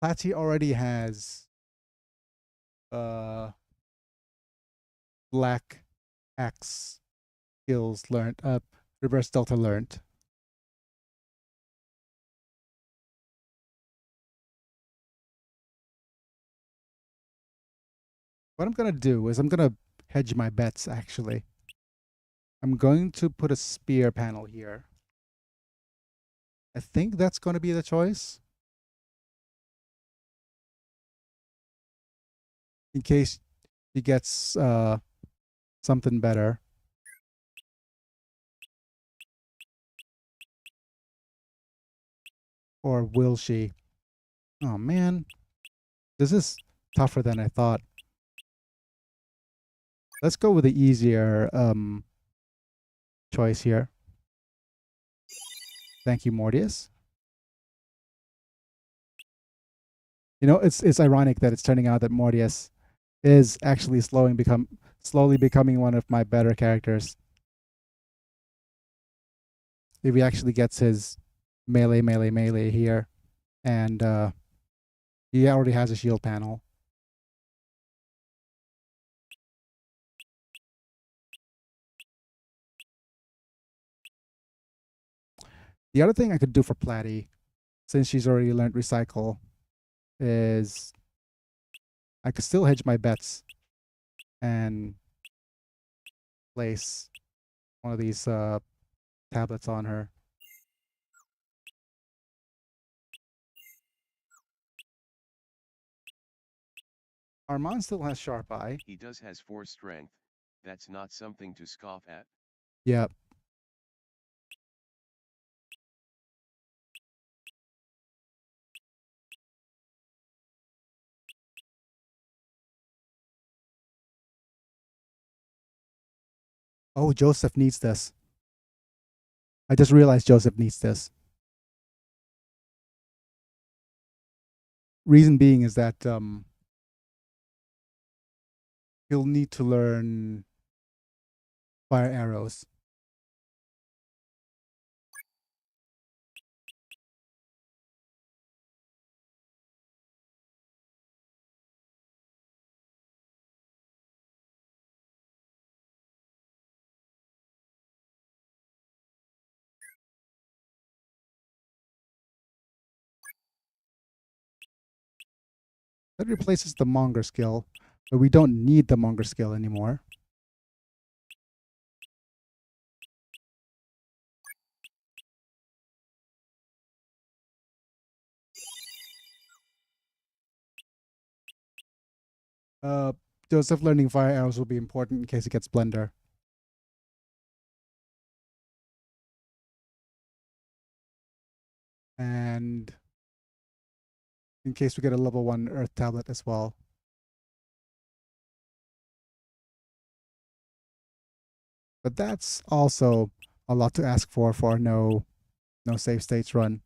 Platy already has uh black axe skills learned, reverse delta learned. What I'm gonna do is I'm gonna hedge my bets actually. I'm going to put a spear panel here. I think that's gonna be the choice. In case he gets something better. Or will she? Oh man. This is tougher than I thought. Let's go with the easier choice here. Thank you, Mortius. You know, it's ironic that it's turning out that Mortius is actually slowly becoming one of my better characters. If he actually gets his melee here, and he already has a shield panel. The other thing I could do for Platy, since she's already learned recycle, is I could still hedge my bets and place one of these tablets on her. Armand still has sharp eye.
He does has 4 strength, that's not something to scoff at.
Yep. Oh, Joseph needs this. I just realized Joseph needs this. Reason being is that he'll need to learn fire arrows. That replaces the monger skill, but we don't need the monger skill anymore. Uh, Joseph learning fire arrows will be important in case he gets Blender. And in case we get a level 1 Earth tablet as well. But that's also a lot to ask for a no save states run.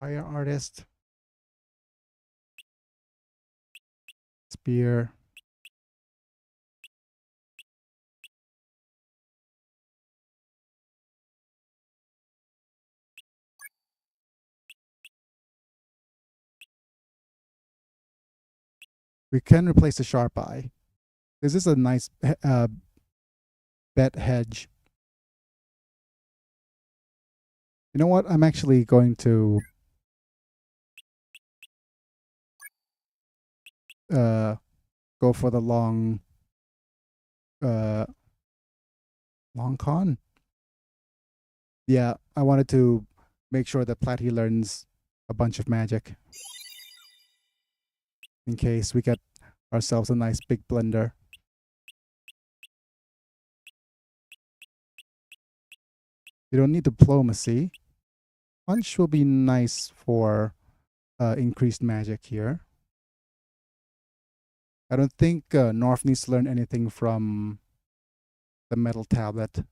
Fire artist. Spear. We can replace the sharp eye. This is a nice bet hedge. You know what? I'm actually going to go for the long con. Yeah, I wanted to make sure that Platy learns a bunch of magic in case we get ourselves a nice big blender. You don't need diplomacy. Punch will be nice for increased magic here. I don't think North needs to learn anything from the metal tablet.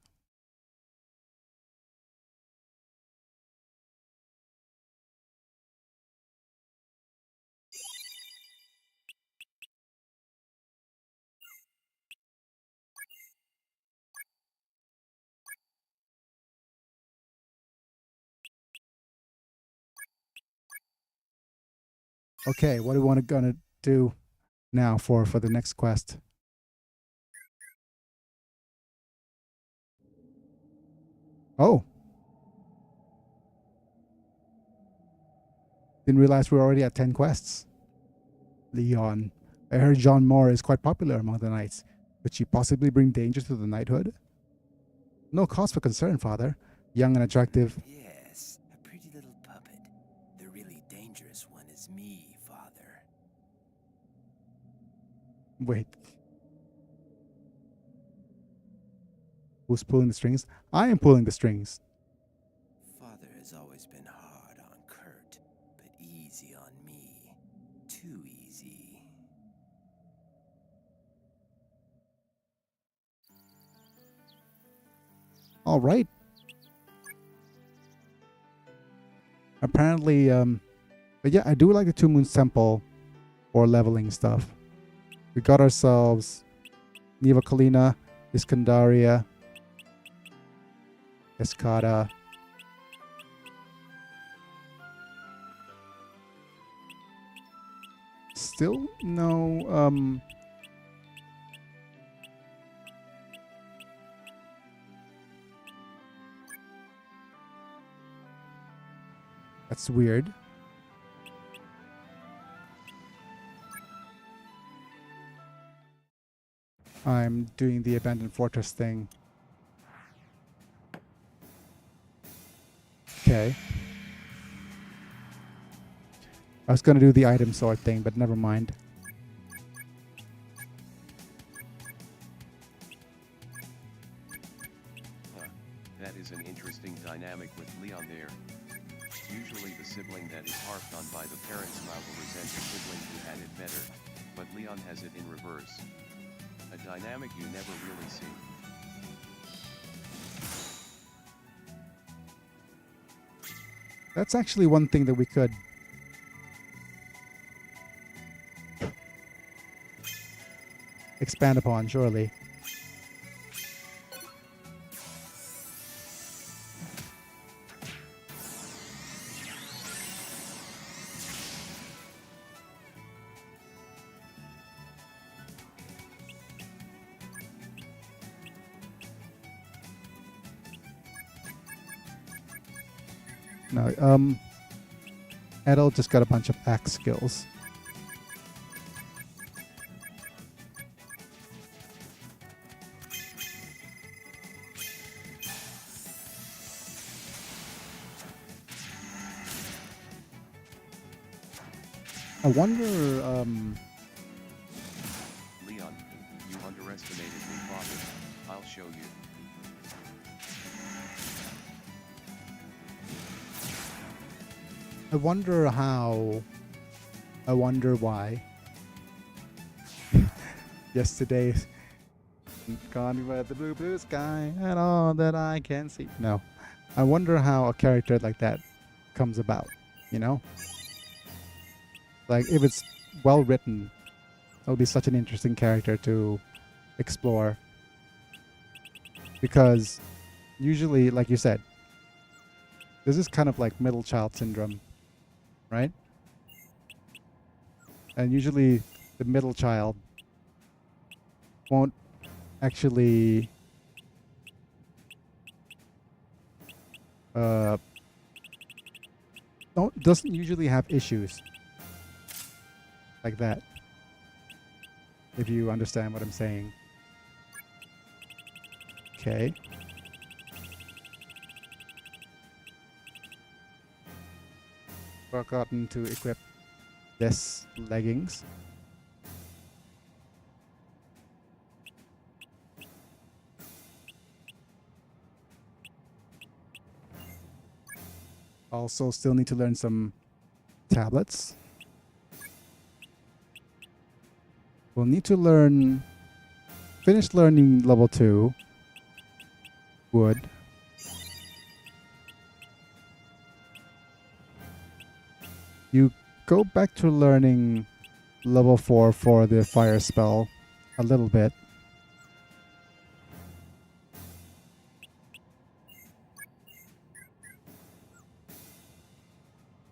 Okay, what do we want to gonna do now for the next quest? Oh. Didn't realize we were already at 10 quests. Leon. I heard John Moore is quite popular among the knights. Could she possibly bring danger to the knighthood? No cause for concern, father. Young and attractive.
Yes, a pretty little puppet. The really dangerous one is me, father.
Wait. Who's pulling the strings? I am pulling the strings.
Father has always been hard on Kurt, but easy on me. Too easy.
All right. Apparently, but yeah, I do like the Two Moons Temple for leveling stuff. We got ourselves Neva Kalina, Iskandaria, Escada. Still no, that's weird. I'm doing the abandoned fortress thing. Okay. I was gonna do the item sort thing, but never mind.
That is an interesting dynamic with Leon there. Usually the sibling that is harped on by the parents will resent the sibling who had it better, but Leon has it in reverse. A dynamic you never really see.
That's actually one thing that we could expand upon, surely. No, Edel just got a bunch of axe skills. I wonder,
Leon, you underestimated me, father. I'll show you.
I wonder how, I wonder why. Yesterday, gone by the blue, blue sky and all that I can see. No, I wonder how a character like that comes about, you know? Like, if it's well written, it'll be such an interesting character to explore. Because usually, like you said, this is kind of like middle child syndrome, right? And usually the middle child won't actually doesn't usually have issues like that, if you understand what I'm saying. Okay. Forgotten to equip this leggings. Also still need to learn some tablets. We'll need to finish learning level 2 wood. You go back to learning level 4 for the fire spell a little bit.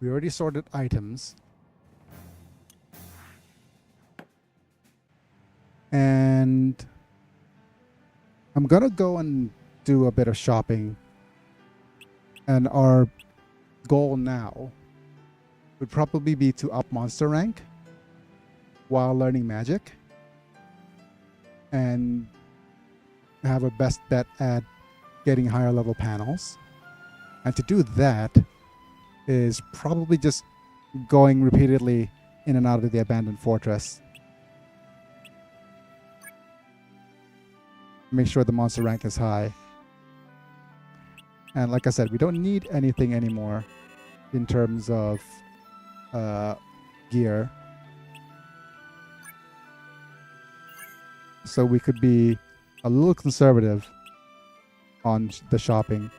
We already sorted items. And I'm gonna go and do a bit of shopping. And our goal now would probably be to up monster rank while learning magic. And have a best bet at getting higher level panels. And to do that is probably just going repeatedly in and out of the abandoned fortress. Make sure the monster rank is high. And like I said, we don't need anything anymore in terms of gear. So we could be a little conservative on the shopping.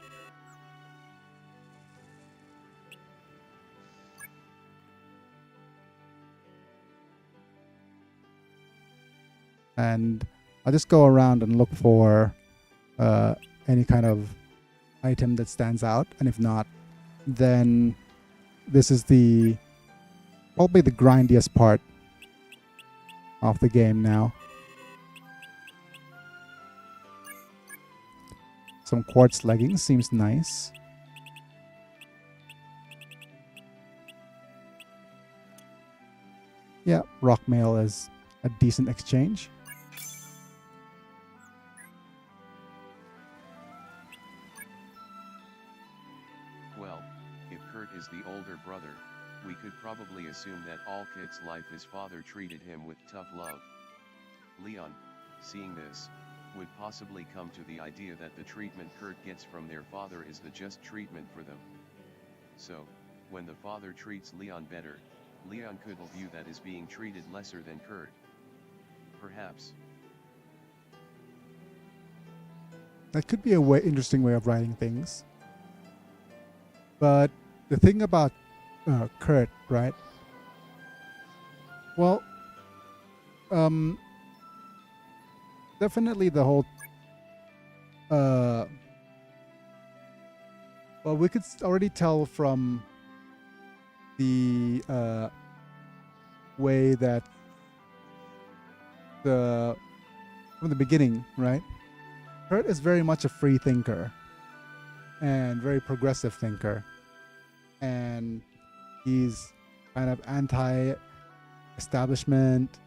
And I'll just go around and look for any kind of item that stands out. And if not, then this is probably the grindiest part of the game now. Some quartz leggings seems nice. Yeah, rock mail is a decent exchange.
Well, if Kurt is the older brother, we could probably assume that all Kurt's life his father treated him with tough love. Leon, seeing this, would possibly come to the idea that the treatment Kurt gets from their father is the just treatment for them. So, when the father treats Leon better, Leon could view that as being treated lesser than Kurt. Perhaps.
That could be a interesting way of writing things. But the thing about Kurt, right? Well, definitely the whole well, we could already tell from the way that from the beginning, right? Kurt is very much a free thinker and very progressive thinker, and he's kind of anti-establishment.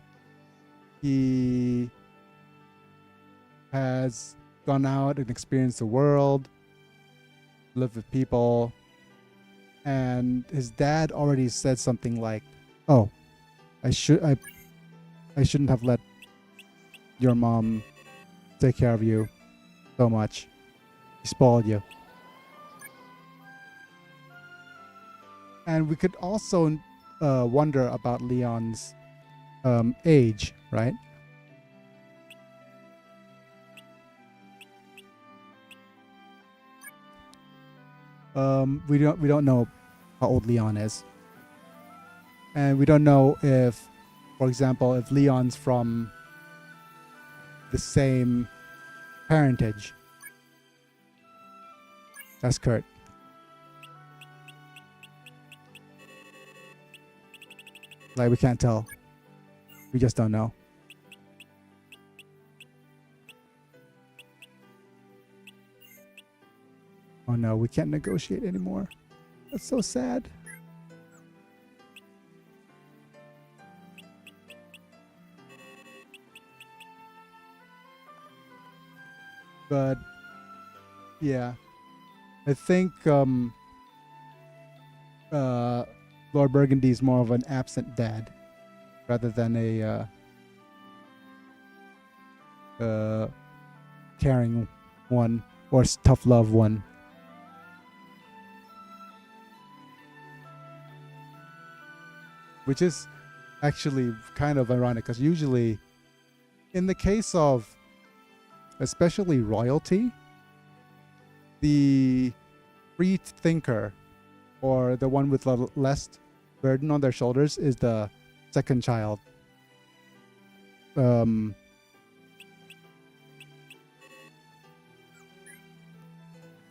He has gone out and experienced the world, lived with people, and his dad already said something like, "Oh, I shouldn't have let your mom take care of you so much. He spoiled you." And we could also wonder about Leon's age, right? We don't know how old Leon is, and we don't know if, for example, if Leon's from the same parentage as Kurt. Like, we can't tell. We just don't know. Oh no, we can't negotiate anymore. That's so sad. But yeah, I think Lord Burgundy is more of an absent dad rather than a caring one or tough love one. Which is actually kind of ironic because usually, in the case of especially royalty, the free thinker or the one with less burden on their shoulders is the second child.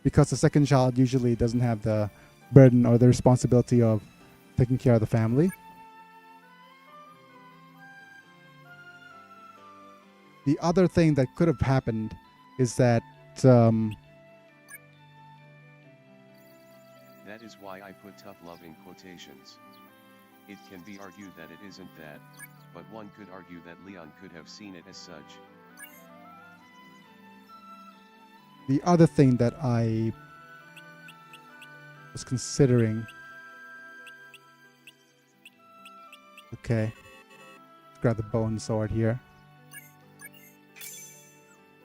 Because the second child usually doesn't have the burden or the responsibility of taking care of the family. The other thing that could have happened is that
That is why I put tough love in quotations. It can be argued that it isn't that, but one could argue that Leon could have seen it as such.
the other thing that I was considering. Okay, let's grab the bow and sword here.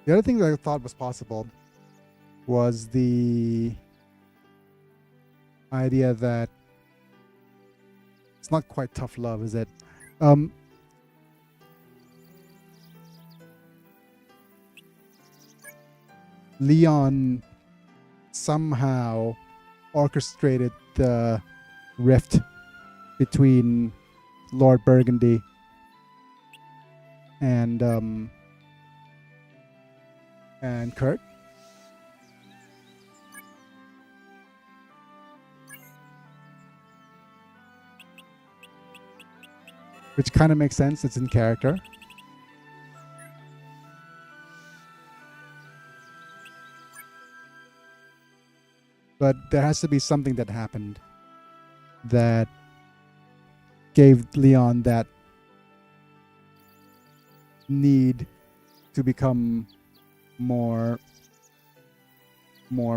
The other thing that I thought was possible was the idea that it's not quite tough love, is it? Leon somehow orchestrated the rift between Lord Burgundy and Kurt. Which kind of makes sense. It's in character. But there has to be something that happened that gave Leon that need to become more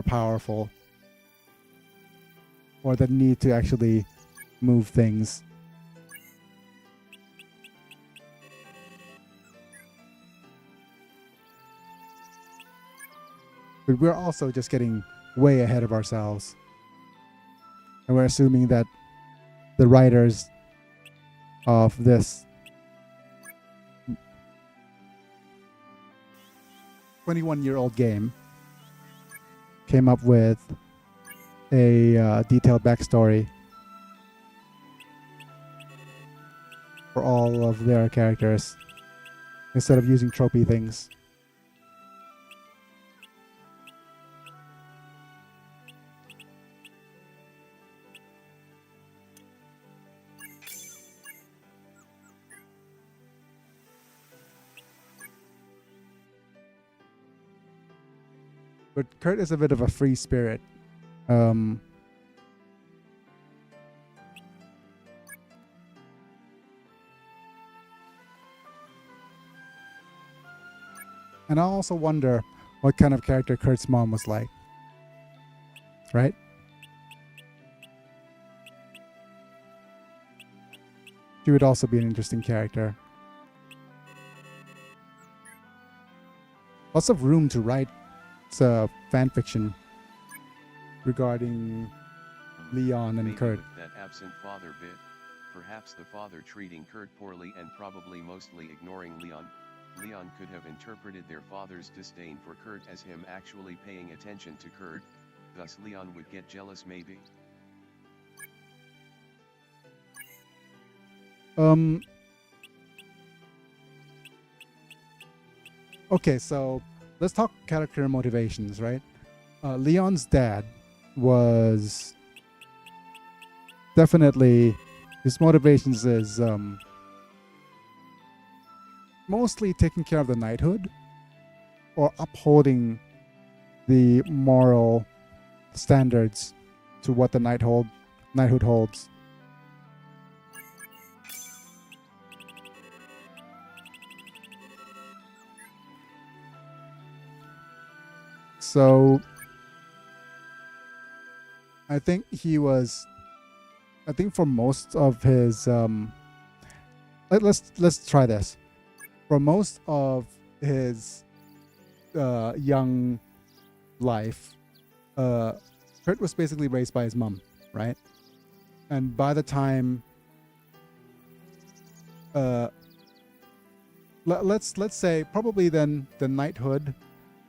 powerful, or the need to actually move things. But we're also just getting way ahead of ourselves. And we're assuming that the writers of this 21-year-old game came up with a detailed backstory for all of their characters instead of using tropey things. But Kurt is a bit of a free spirit. And I also wonder what kind of character Kurt's mom was like. Right? She would also be an interesting character. Lots of room to write fan fiction regarding Leon and
Maybe
Kurt.
with that absent father bit, perhaps the father treating Kurt poorly and probably mostly ignoring Leon. Leon could have interpreted their father's disdain for Kurt as him actually paying attention to Kurt, thus Leon would get jealous maybe?
Okay, so let's talk character motivations, right? Leon's dad was definitely, his motivations is mostly taking care of the knighthood or upholding the moral standards to what the knighthood holds. So I think for most of his let's try this. For most of his young life, Kurt was basically raised by his mom, right? And by the time let's say probably then the knighthood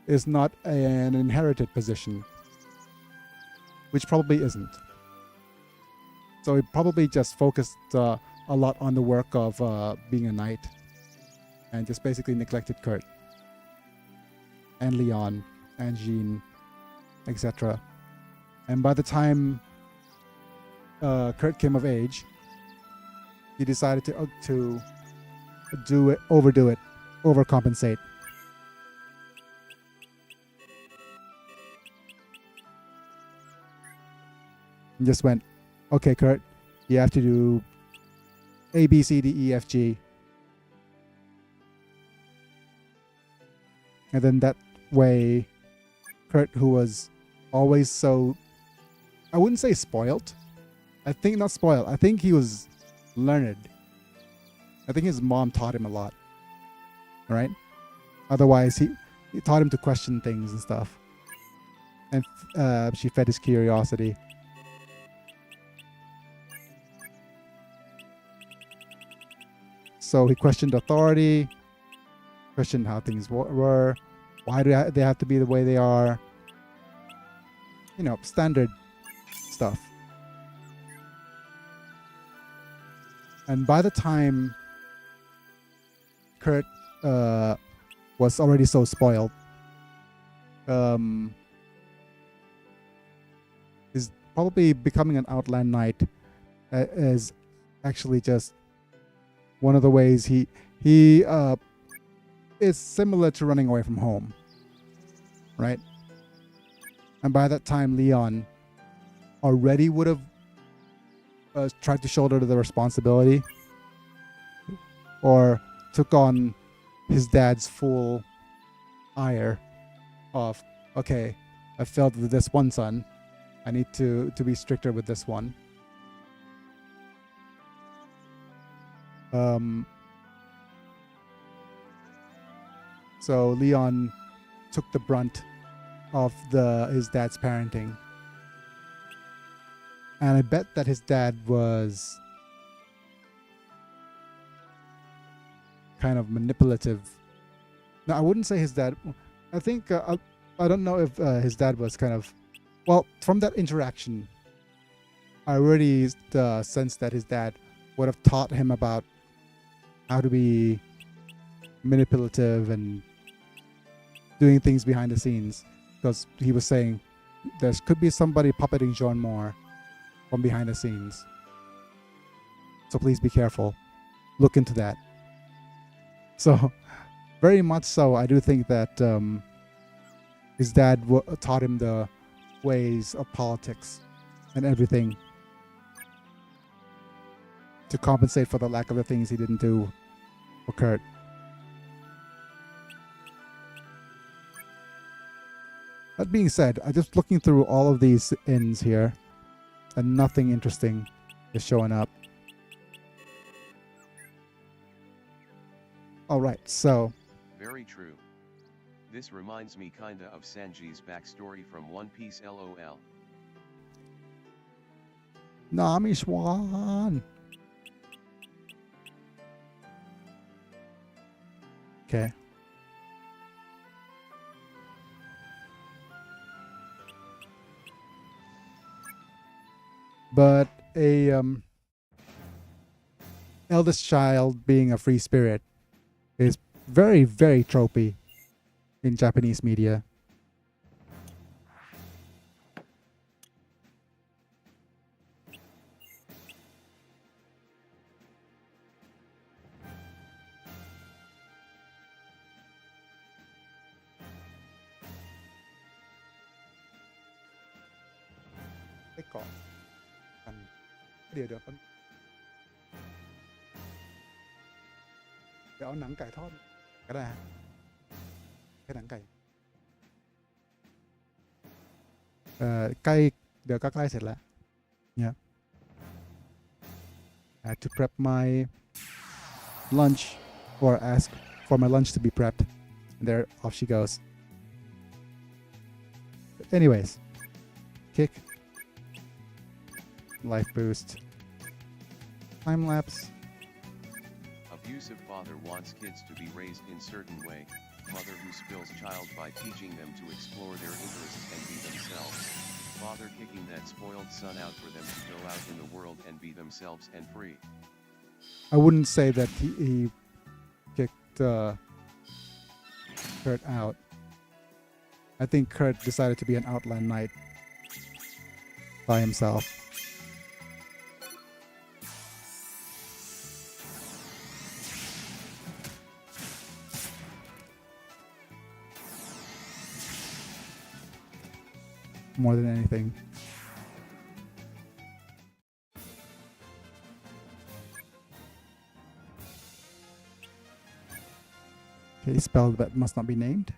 is not an inherited position, which probably isn't. So he probably just focused a lot on the work of being a knight, and just basically neglected Kurt and Leon and Jean, etc. And by the time Kurt came of age, he decided to overdo it, overcompensate. And just went, okay, Kurt, you have to do A, B, C, D, E, F, G. And then that way, Kurt, who was always so, I wouldn't say spoiled. I think not spoiled. I think he was learned. I think his mom taught him a lot. Right? Otherwise, he taught him to question things and stuff. And she fed his curiosity. So he questioned authority, questioned how things were, why do they have to be the way they are. You know, standard stuff. And by the time Kurt was already so spoiled, is probably becoming an outland knight is actually just one of the ways he is similar to running away from home, right? And by that time, Leon already would have tried to shoulder the responsibility, or took on his dad's full ire of, okay, I failed with this one son, I need to be stricter with this one. So Leon took the brunt of his dad's parenting. And I bet that his dad was kind of manipulative. No, I wouldn't say his dad. I think, I don't know if his dad was kind of, well, from that interaction, I already sensed that his dad would have taught him about how to be manipulative and doing things behind the scenes, because he was saying there could be somebody puppeting Jean more from behind the scenes. So please be careful. Look into that. So very much so, I do think that his dad taught him the ways of politics and everything to compensate for the lack of the things he didn't do for Kurt. That being said, I'm just looking through all of these inns here, and nothing interesting is showing up. Alright, so...
Very true. This reminds me kinda of Sanji's backstory from One Piece LOL.
Nami Swan! Okay. But a eldest child being a free spirit is very, very tropey in Japanese media. ไปเกาะกันเดี๋ยวแป๊บเดี๋ยวเอาหนังไก่ทอดก็ได้ฮะแค่หนังไก่ใกล้เดี๋ยวก็ใกล้เสร็จแล้วเนี่ย I had to prep my lunch or ask for my lunch to be prepped and there off she goes. But anyways, kick, life boost, time lapse.
Abusive father wants kids to be raised in certain way. Mother who spills child by teaching them to explore their interests and be themselves. Father kicking that spoiled son out for them to go out in the world and be themselves and free.
I wouldn't say that he kicked Kurt out. I think Kurt decided to be an outland knight by himself. More than anything. Okay, spell that must not be named.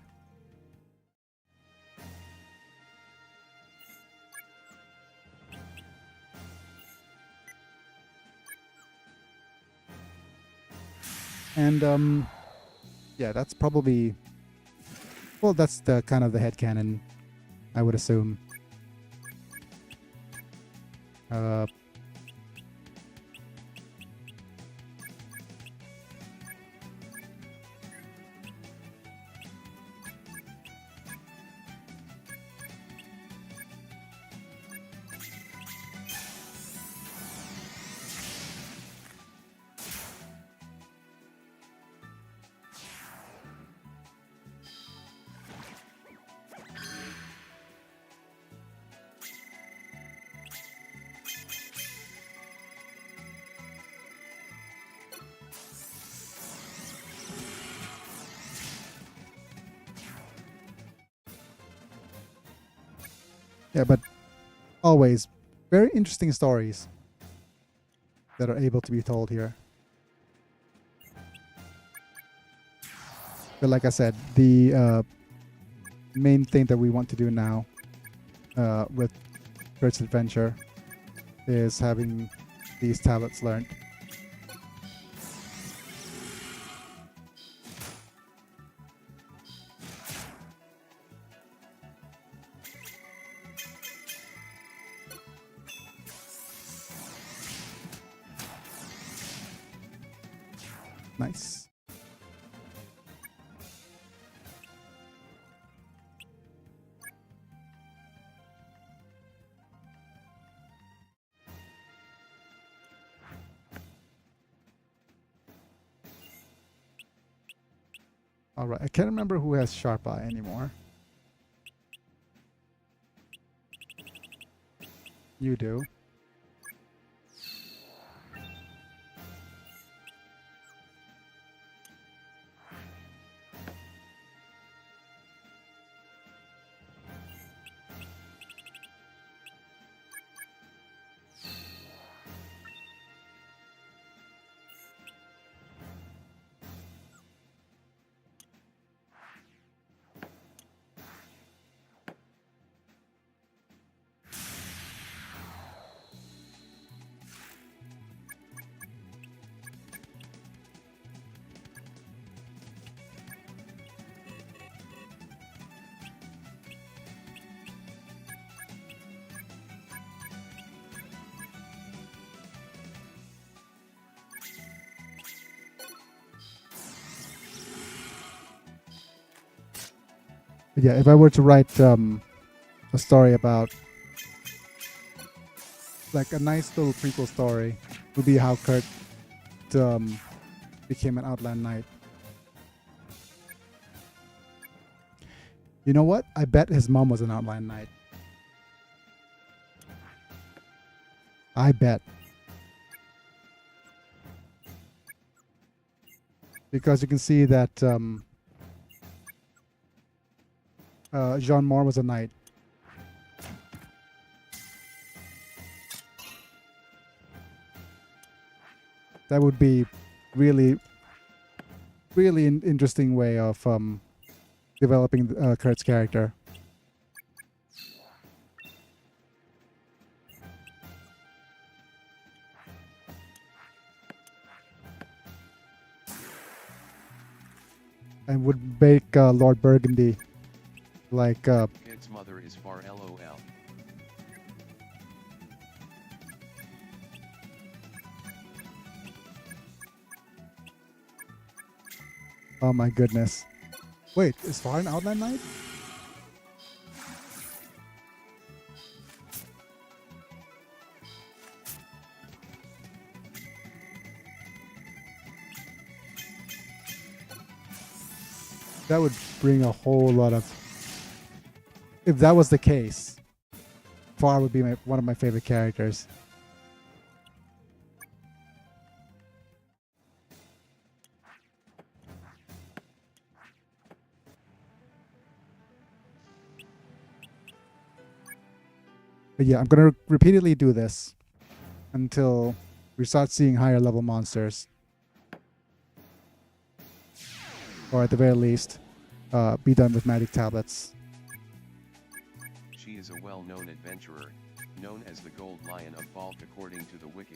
And yeah, that's probably, well, that's the kind of the headcanon, I would assume. Yeah, but always very interesting stories that are able to be told here. But like I said, the main thing that we want to do now with Kurt's adventure is having these tablets learned. Nice. All right, I can't remember who has sharp eye anymore. You do. Yeah, if I were to write a story about, like, a nice little prequel story, would be how Kurt became an outland knight. You know what? I bet his mom was an outland knight. I bet. Because you can see that Jean Moore was a knight. That would be really, really interesting way of developing Kurt's character. And would make Lord Burgundy like
Kid's mother is far LOL.
oh my goodness. Wait, is Far an Outland Knight? That would bring a whole lot of... If that was the case, Far would be one of my favorite characters. But yeah, I'm going to repeatedly do this until we start seeing higher level monsters. Or at the very least, be done with magic tablets.
She is a well-known adventurer, known as the Gold Lion of Balk according to the wiki.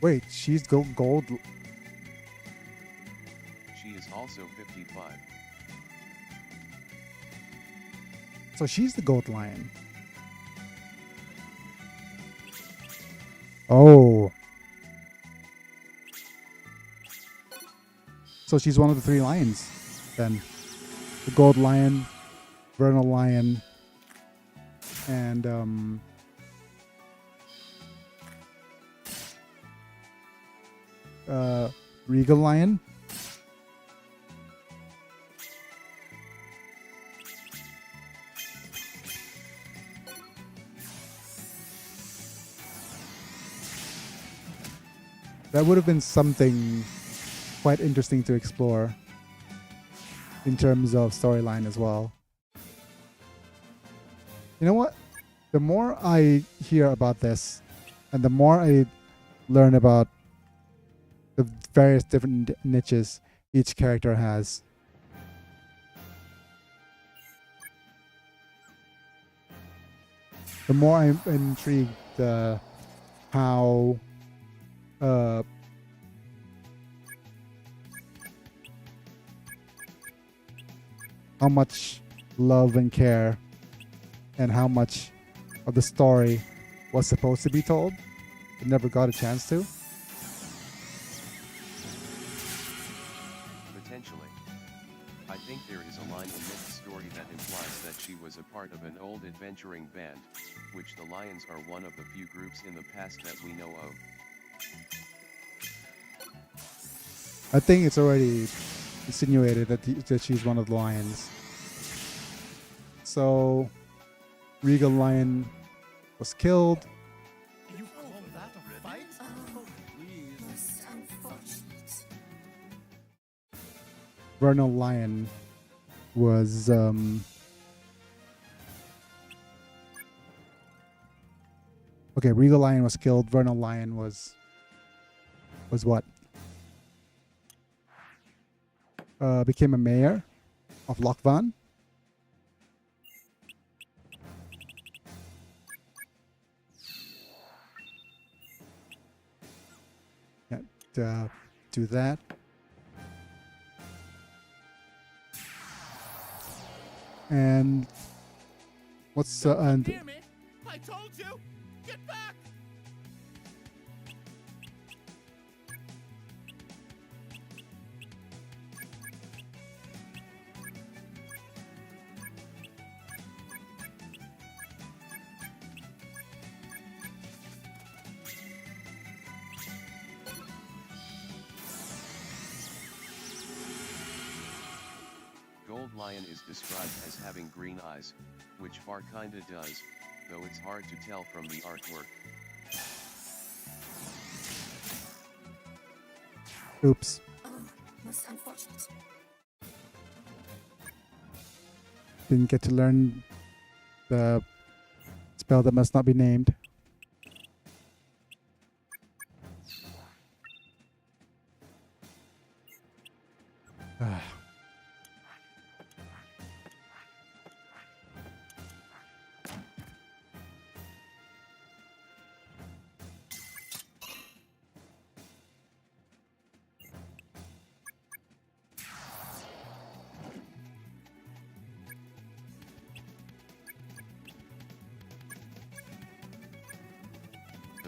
Wait, she's gold.
She is also 55.
So she's the gold lion. Oh. So she's one of the 3 lions then. The gold lion, vernal lion, and regal lion. That would have been something quite interesting to explore in terms of storyline as well. You know what? The more I hear about this and the more I learn about the various different niches each character has, the more I'm intrigued how much love and care and how much of the story was supposed to be told but never got a chance to.
Potentially. I think there is a line in this story that implies that she was a part of an old adventuring band, which the Lions are one of the few groups in the past that we know of.
I think it's already insinuated that she's one of the lions. So, Regal Lion was killed.
You call that a fight?
Oh,
Please.
most unfortunate.
Vernal Lion was okay, Regal Lion was killed. Vernal Lion was what? Became a mayor of Lochvan. Yeah, do that. And what's and
Hear me? I told you! Get back!
Gold Lion is described as having green eyes, which Far kinda does, though it's hard to tell from the artwork.
oops.
Oh, most unfortunate.
Didn't get to learn the spell that must not be named.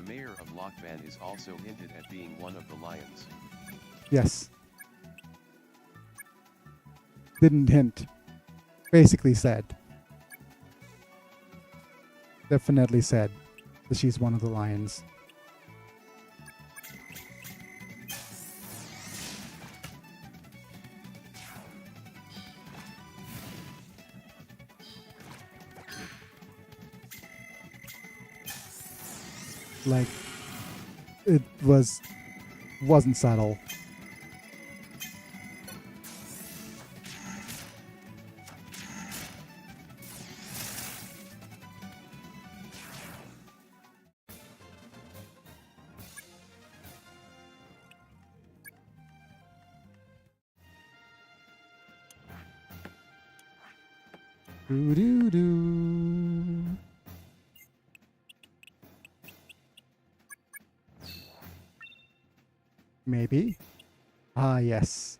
The mayor of Lochban is also hinted at being one of the lions.
Yes. Didn't hint. Basically said. Definitely said that she's one of the lions. Like, it wasn't subtle. Doo doo doo. Maybe. Ah, yes.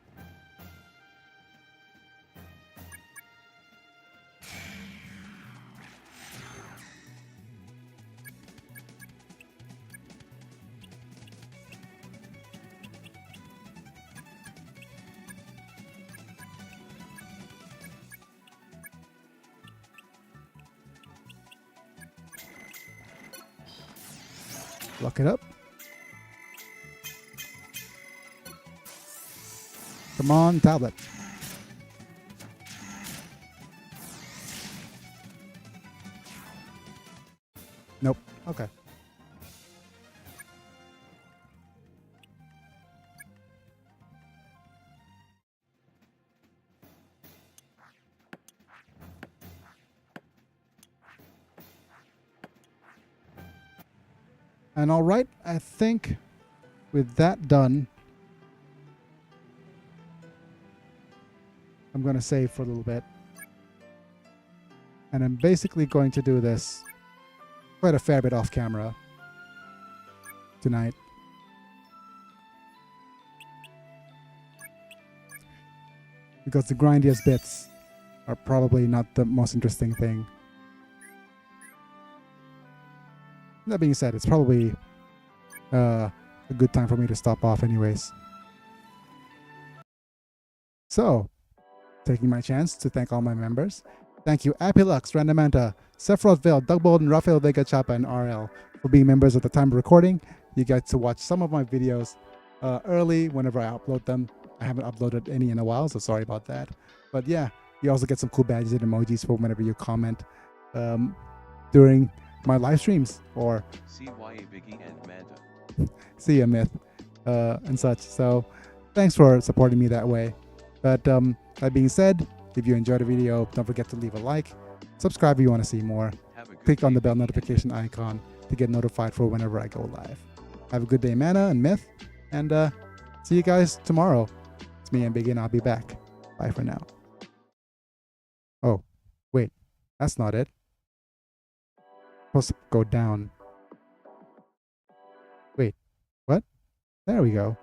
Lock it up. Come on, tablet. Nope. Okay. And all right, I think with that done, I'm going to save for a little bit. And I'm basically going to do this quite a fair bit off camera tonight. Because the grindiest bits are probably not the most interesting thing. That being said, it's probably a good time for me to stop off anyways. So, taking my chance to thank all my members. Thank you Apilux, Randamanta, Sephirothville, Doug Bolden, Rafael Vega Chapa, and RL for being members at the time of recording. You get to watch some of my videos early whenever I upload them. I haven't uploaded any in a while, so sorry about that. But yeah, you also get some cool badges and emojis for whenever you comment during my live streams or
CYA Biggy and Manta.
see a myth and such. So thanks for supporting me that way. But that being said, if you enjoyed the video, don't forget to leave a like, subscribe if you want to see more,
Have a good
click on
day,
the bell
Biggy and
notification icon to get notified for whenever I go live. Have a good day, Mana and Myth, and see you guys tomorrow. It's me and Biggie, and I'll be back. Bye for now. Oh, wait, that's not it. Supposed to go down. Wait, what? There we go.